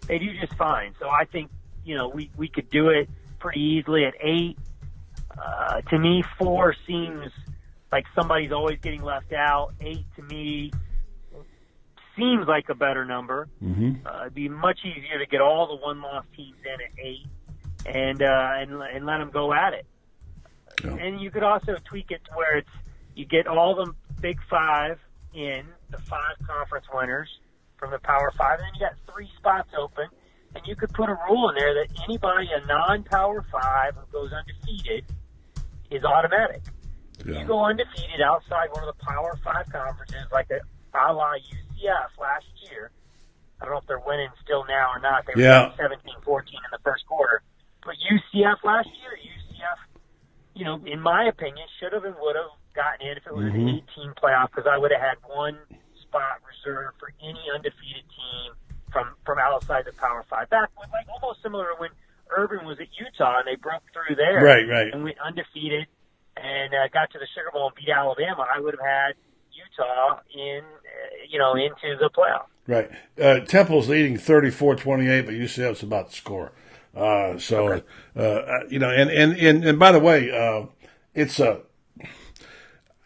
they do just fine. So I think, we could do it pretty easily at 8. To me, 4 seems like somebody's always getting left out. 8 to me seems like a better number. Mm-hmm. It'd be much easier to get all the 1-loss teams in at 8 and let them go at it. Yeah. And you could also tweak it to where you get all the Big 5 in, the 5 conference winners from the Power 5, and then you got 3 spots open, and you could put a rule in there that anybody, a non-Power 5 who goes undefeated, is automatic. Yeah. You go undefeated outside one of the Power 5 conferences, like a la UCF last year. I don't know if they're winning still now or not. They were 17-14 in the first quarter. But UCF last year, in my opinion, should have and would have gotten in if it was an 18 playoff, because I would have had 1 spot reserved for any undefeated team from outside the Power 5. Back when, almost similar to when Urban was at Utah and they broke through there, right, and went undefeated and got to the Sugar Bowl and beat Alabama. I would have had Utah into the playoff. Right. Temple's leading 34-28, but UCF's about to score. And by the way, it's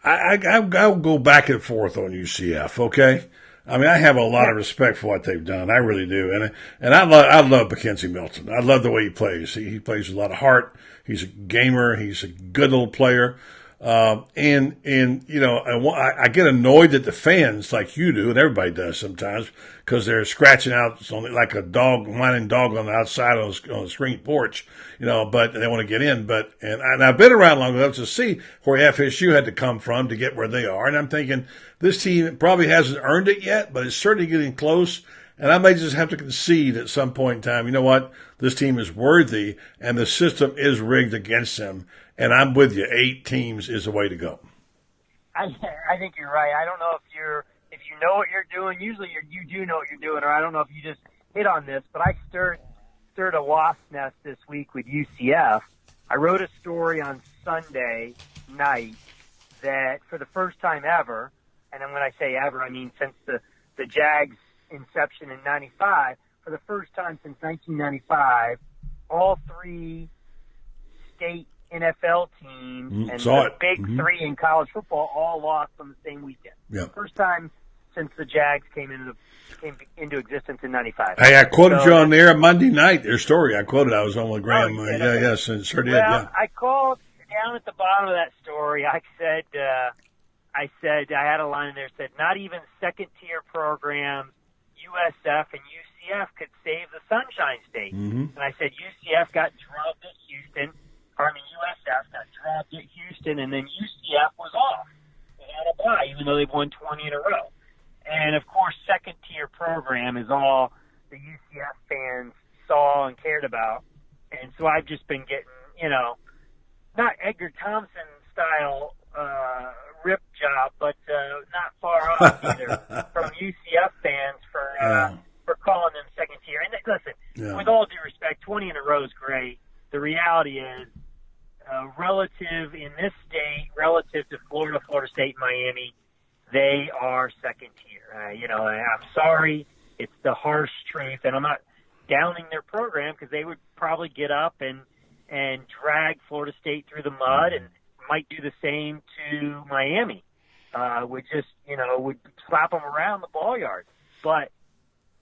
I'll go back and forth on UCF. Okay. I mean, I have a lot of respect for what they've done. I really do. And I love Mackenzie Milton. I love the way he plays. He plays with a lot of heart. He's a gamer. He's a good little player. I get annoyed at the fans like you do, and everybody does sometimes, because they're scratching out like a dog, whining dog on the outside on the screen porch, but they want to get in. And I've been around long enough to see where FSU had to come from to get where they are. And I'm thinking this team probably hasn't earned it yet, but it's certainly getting close. And I may just have to concede at some point in time, you know what, this team is worthy and the system is rigged against them. And I'm with you. 8 teams is the way to go. I think you're right. I don't know if you know what you're doing. Usually you do know what you're doing, or I don't know if you just hit on this, but I stirred a wasp nest this week with UCF. I wrote a story on Sunday night that for the first time ever, and then when I say ever, I mean since the Jags' inception in 95, for the first time since 1995, all 3 state NFL teams and the big 3 in college football all lost on the same weekend. Yeah. First time since the Jags came into existence in 95. Hey, I quoted you on there Monday night, their story. I was on with Graham. Yes, and sure did. Well, I called down at the bottom of that story. I said I had a line in there that said, not even second-tier programs, USF and UCF could save the Sunshine State. And I said USF got drubbed at Houston. USF got drubbed at Houston, and then UCF was off. They had a bye, even though they've won 20 in a row. And, of course, second-tier program is all the saw and cared about. And so I've just been getting, not Edgar Thompson style rip job, but not far off either from UCF fans for calling them second tier. And listen, with all due respect, 20 in a row is great. The reality is, relative in this state, relative to Florida, Florida State, and Miami, they are second tier. I'm sorry. It's the harsh truth, and I'm not downing their program because they would probably get up and drag Florida State through the mud and might do the same to Miami. Would slap them around the ball yard. But,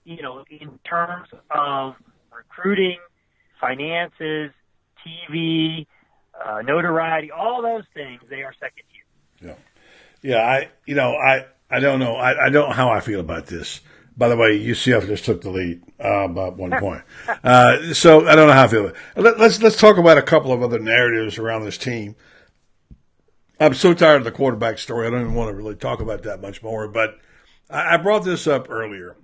in terms of recruiting, finances, TV, notoriety, all those things, they are second tier. Yeah. I don't know. I don't know how I feel about this. By the way, UCF just took the lead by 1 point. So I don't know how I feel about it. Let's talk about a couple of other narratives around this team. I'm so tired of the quarterback story. I don't even want to really talk about that much more. But I brought this up earlier.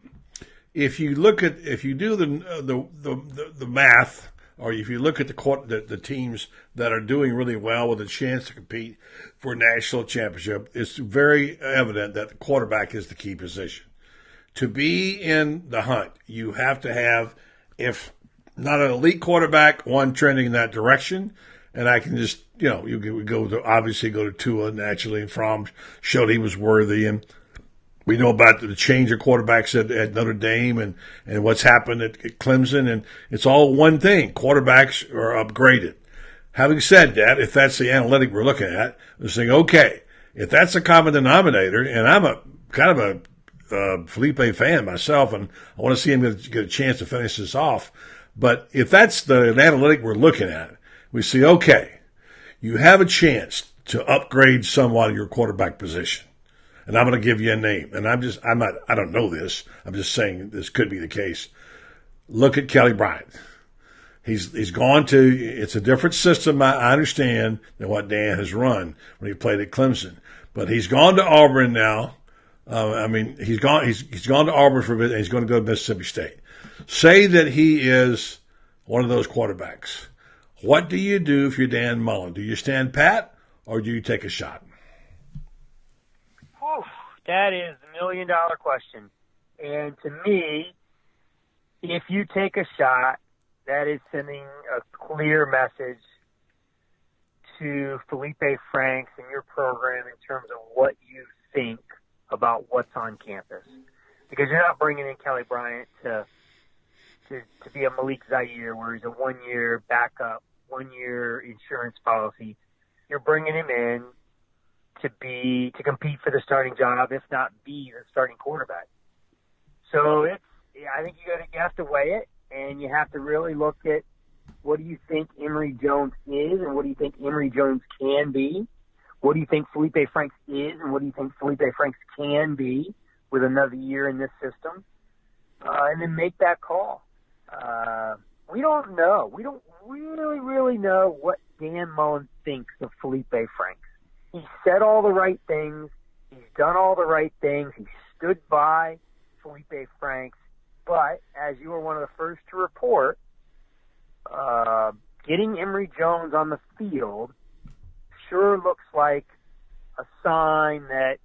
If you do the math, or if you look at the teams that are doing really well with a chance to compete for a national championship, it's very evident that the quarterback is the key position. To be in the hunt, you have to have, if not an elite quarterback, one trending in that direction. And I can just, you go to Tua naturally, and Fromm showed he was worthy. And we know about the change of quarterbacks at Notre Dame and what's happened at Clemson. And it's all one thing. Quarterbacks are upgraded. Having said that, if that's the analytic we're looking at, we're saying, okay, if that's a common denominator, and I'm a kind of a Felipe fan myself, and I want to see him get a chance to finish this off. But if that's the analytic we're looking at, we see, okay, you have a chance to upgrade somewhat of your quarterback position. And I'm going to give you a name. And I don't know this. I'm just saying this could be the case. Look at Kelly Bryant. He's gone to, it's a different system, I understand, than what Dan has run when he played at Clemson. But he's gone to Auburn now. He's gone to Auburn for a bit, and he's going to go to Mississippi State. Say that he is one of those quarterbacks. What do you do if you're Dan Mullen? Do you stand pat, or do you take a shot? That is the million-dollar question. And to me, if you take a shot, that is sending a clear message to Felipe Franks and your program in terms of what you think about what's on campus. Because you're not bringing in Kelly Bryant to be a Malik Zaire where he's a one-year backup, one-year insurance policy. You're bringing him in to compete for the starting job, if not be the starting quarterback. So I think you have to weigh it, and you have to really look at what do you think Emory Jones is, and what do you think Emory Jones can be. What do you think Felipe Franks is, and what do you think Felipe Franks can be with another year in this system? And then make that call. We don't know. We don't really know what Dan Mullen thinks of Felipe Franks. He said all the right things. He's done all the right things. He stood by Felipe Franks. But, as you were one of the first to report, getting Emory Jones on the field sure looks like a sign that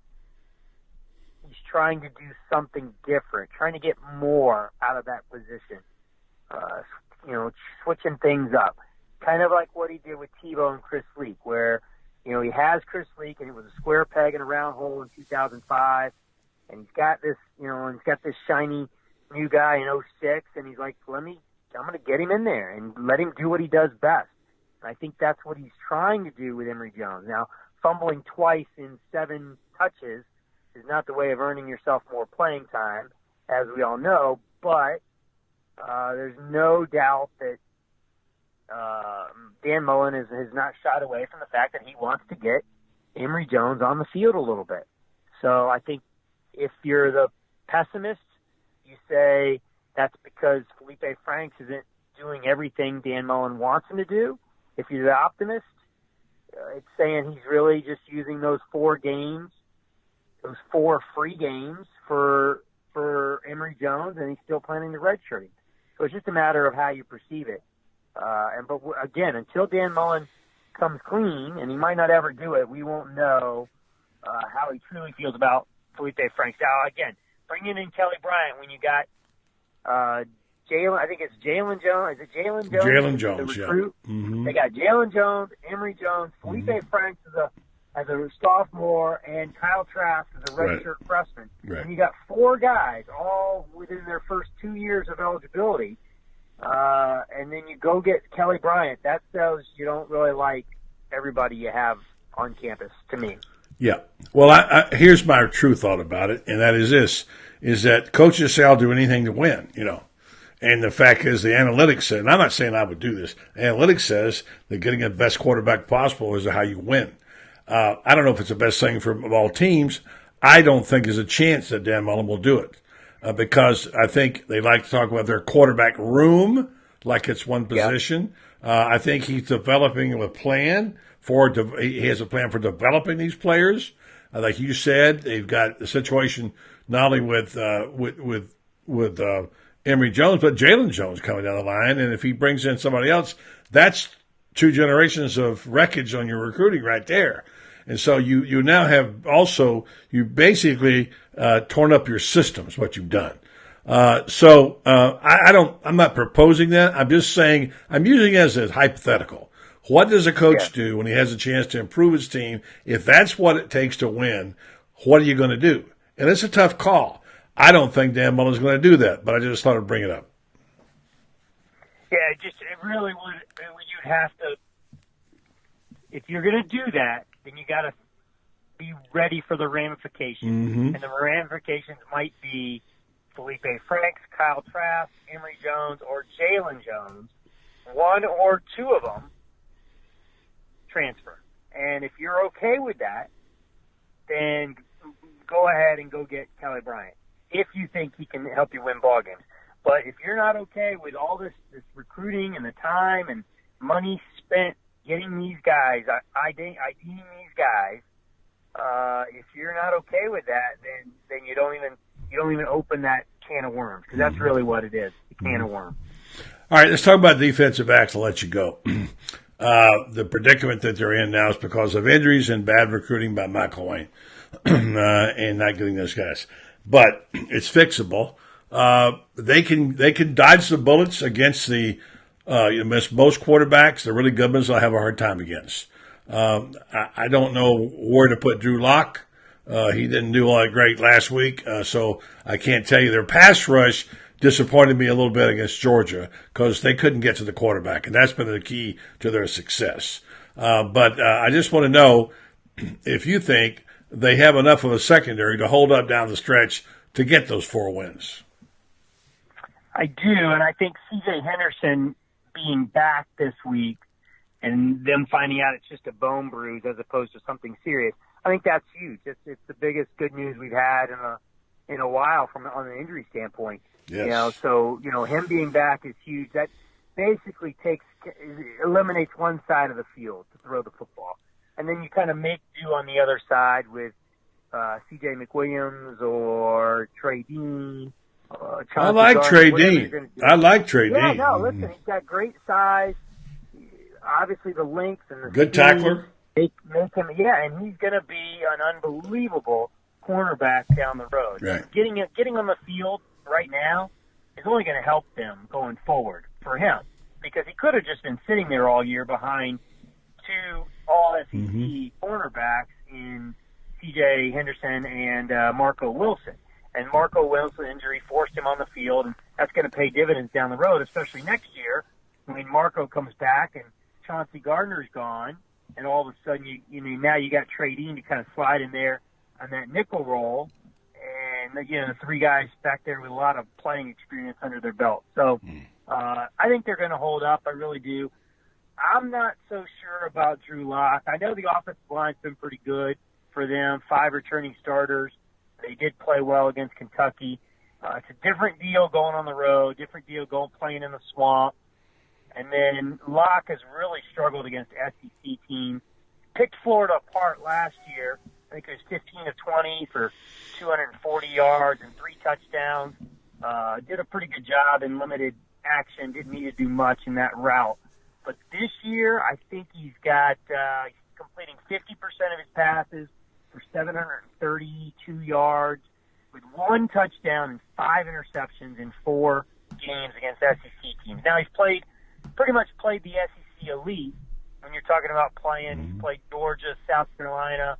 he's trying to do something different, trying to get more out of that position, switching things up. Kind of like what he did with Tebow and Chris Leak, where, he has Chris Leak, and it was a square peg in a round hole in 2005, and he's got this shiny new guy in 06, and he's like, I'm going to get him in there and let him do what he does best. And I think that's what he's trying to do with Emory Jones. Now, fumbling twice in 7 touches is not the way of earning yourself more playing time, as we all know, but there's no doubt that Dan Mullen has not shied away from the fact that he wants to get Emory Jones on the field a little bit. So I think if you're the pessimist, you say that's because Felipe Franks isn't doing everything Dan Mullen wants him to do. If you're the optimist, it's saying he's really just using those 4 games, those 4 free games for Emory Jones, and he's still planning to redshirt him. So it's just a matter of how you perceive it. Again, until Dan Mullen comes clean, and he might not ever do it, we won't know how he truly feels about Felipe Franks. Now, again, bringing in Kelly Bryant when you got Jalen, I think it's Jalen Jones. Is it Jalen Jones? Jalen Jones, the recruit? yeah. Mm-hmm. They got Jalen Jones, Emory Jones, Felipe Franks as a sophomore, and Kyle Trask as a redshirt freshman. Right. And you got 4 guys all within their first 2 years of eligibility. And then you go get Kelly Bryant. That shows you don't really like everybody you have on campus, to me. Yeah. Well, here's my true thought about it, and that is this, is that coaches say I'll do anything to win, And the fact is the analytics said, and I'm not saying I would do this, analytics says that getting the best quarterback possible is how you win. I don't know if it's the best thing for all teams. I don't think there's a chance that Dan Mullen will do it because I think they like to talk about their quarterback room like it's one position. I think he's developing a plan he has a plan for developing these players. Like you said, they've got a situation not only with Emory Jones, but Jalen Jones coming down the line. And if he brings in somebody else, that's 2 generations of wreckage on your recruiting right there. And so you now have also, you basically torn up your systems, what you've done. I'm not proposing that. I'm just saying, I'm using it as a hypothetical. What does a coach do when he has a chance to improve his team? If that's what it takes to win, what are you going to do? And it's a tough call. I don't think Dan Mullen's going to do that, but I just thought I'd bring it up. Yeah, it really would. You'd have to, if you're going to do that, then you got to be ready for the ramifications. Mm-hmm. And the ramifications might be Felipe Franks, Kyle Trask, Emory Jones, or Jalen Jones. 1 or 2 of them transfer. And if you're okay with that, then go ahead and go get Kelly Bryant if you think he can help you win ball games. But if you're not okay with all this recruiting and the time and money spent getting these guys, IDing these guys, if you're not okay with that, then you don't even open that can of worms, because that's really what it is, a can of worms. All right, let's talk about defensive backs. I'll let you go. The predicament that they're in now is because of injuries and bad recruiting by Michael Wayne and not getting those guys. But it's fixable. They can dodge the bullets against most quarterbacks. The really good ones they'll have a hard time against. I don't know where to put Drew Lock. He didn't do all that great last week, so I can't tell you. Their pass rush disappointed me a little bit against Georgia because they couldn't get to the quarterback, and that's been the key to their success. But I just want to know if you think they have enough of a secondary to hold up down the stretch to get those 4 wins. I do, and I think C.J. Henderson being back this week and them finding out it's just a bone bruise as opposed to something serious, I think that's huge. It's the biggest good news we've had in a while on an injury standpoint. Yes. So him being back is huge. That basically eliminates one side of the field to throw the football, and then you kind of make do on the other side with C.J. McWilliams or Trey Dean. I like Trey Dean. Yeah, no, listen, he's got great size. Obviously, the length and the good speed tackler. Make him, and he's going to be an unbelievable cornerback down the road. Right. Getting on the field right now is only going to help them going forward for him, because he could have just been sitting there all year behind 2 all-SEC cornerbacks in C.J. Henderson and Marco Wilson. And Marco Wilson's injury forced him on the field, and that's going to pay dividends down the road, especially next year when Marco comes back and Chauncey Gardner's gone, and all of a sudden now you got Trey Dean to kind of slide in there on that nickel role, and the 3 guys back there with a lot of playing experience under their belt. So I think they're going to hold up. I really do. I'm not so sure about Drew Lock. I know the offensive line's been pretty good for them, 5 returning starters. They did play well against Kentucky. It's a different deal going on the road, different deal playing in the swamp. And then Locke has really struggled against SEC teams. Picked Florida apart last year. I think it was 15 of 20 for 240 yards and 3 touchdowns. Did a pretty good job in limited action, didn't need to do much in that route. But this year, I think he's got he's completing 50% of his passes for 732 yards with 1 touchdown and 5 interceptions in 4 games against SEC teams. Now, he's pretty much played the SEC elite when you're talking about playing. He's played Georgia, South Carolina,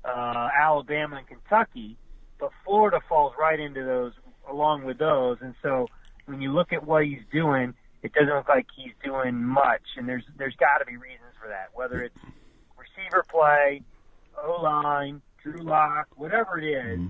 Alabama, and Kentucky. But Florida falls right into those, along with those. And so when you look at what he's doing, it doesn't look like he's doing much. And there's got to be reasons for that, whether it's receiver play, O-line, Drew Lock, whatever it is.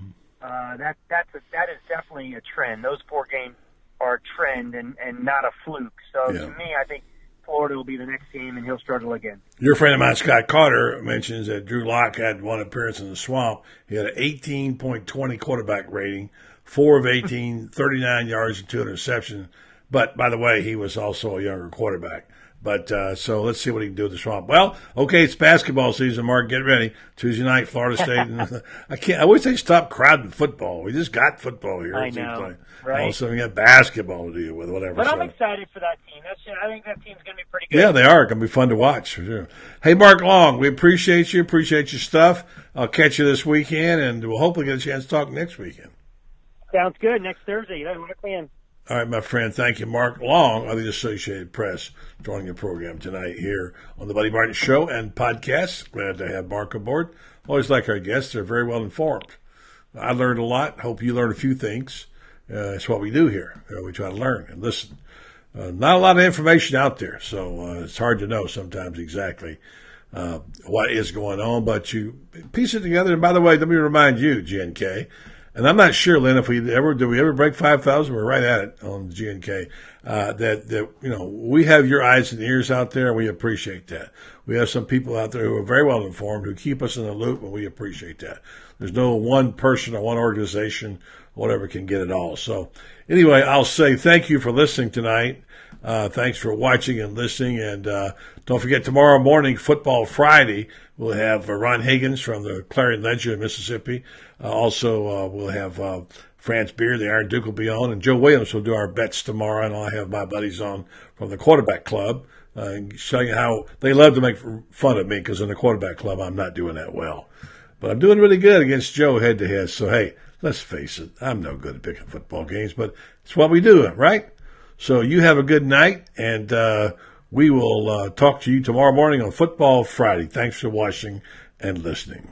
That is definitely a trend. Those 4 games are a trend and not a fluke. So to me, I think Florida will be the next team, and he'll struggle again. Your friend of mine, Scott Carter, mentions that Drew Lock had 1 appearance in the Swamp. He had an 18.20 quarterback rating, 4 of 18, 39 yards and 2 interceptions. But, by the way, he was also a younger quarterback. But so let's see what he can do with the Swamp. Well, okay, it's basketball season, Mark. Get ready. Tuesday night, Florida State. And I wish they stop crowding football. We just got football here. I know, right? All of a sudden, we got basketball to deal with, whatever. But I'm excited for that team. I think that team's going to be pretty good. Yeah, they are. Going to be fun to watch, for sure. Hey, Mark Long, we appreciate you. Appreciate your stuff. I'll catch you this weekend, and we'll hopefully get a chance to talk next weekend. Sounds good. Next Thursday. You know, all right, my friend. Thank you, Mark Long of the Associated Press, joining the program tonight here on the Buddy Martin Show and podcast. Glad to have Mark aboard. Always like our guests. They're very well informed. I learned a lot. Hope you learned a few things. It's what we do here. We try to learn and listen. Not a lot of information out there, so it's hard to know sometimes exactly what is going on, but you piece it together. And by the way, let me remind you, GNK, and I'm not sure, Lynn, if we ever break 5,000? We're right at it on GNK. That we have your eyes and ears out there, and we appreciate that. We have some people out there who are very well informed, who keep us in the loop, and we appreciate that. There's no one person or one organization, whatever, can get it all. So anyway, I'll say thank you for listening tonight. Thanks for watching and listening. And don't forget, tomorrow morning, Football Friday, we'll have Ron Higgins from the Clarion Ledger in Mississippi. Also, we'll have France Beer, the Iron Duke, will be on. And Joe Williams will do our bets tomorrow. And I'll have my buddies on from the Quarterback Club, showing you how they love to make fun of me, because in the Quarterback Club, I'm not doing that well. But I'm doing really good against Joe head-to-head. So, hey, let's face it, I'm no good at picking football games, but it's what we do, right? So you have a good night, and we will talk to you tomorrow morning on Football Friday. Thanks for watching and listening.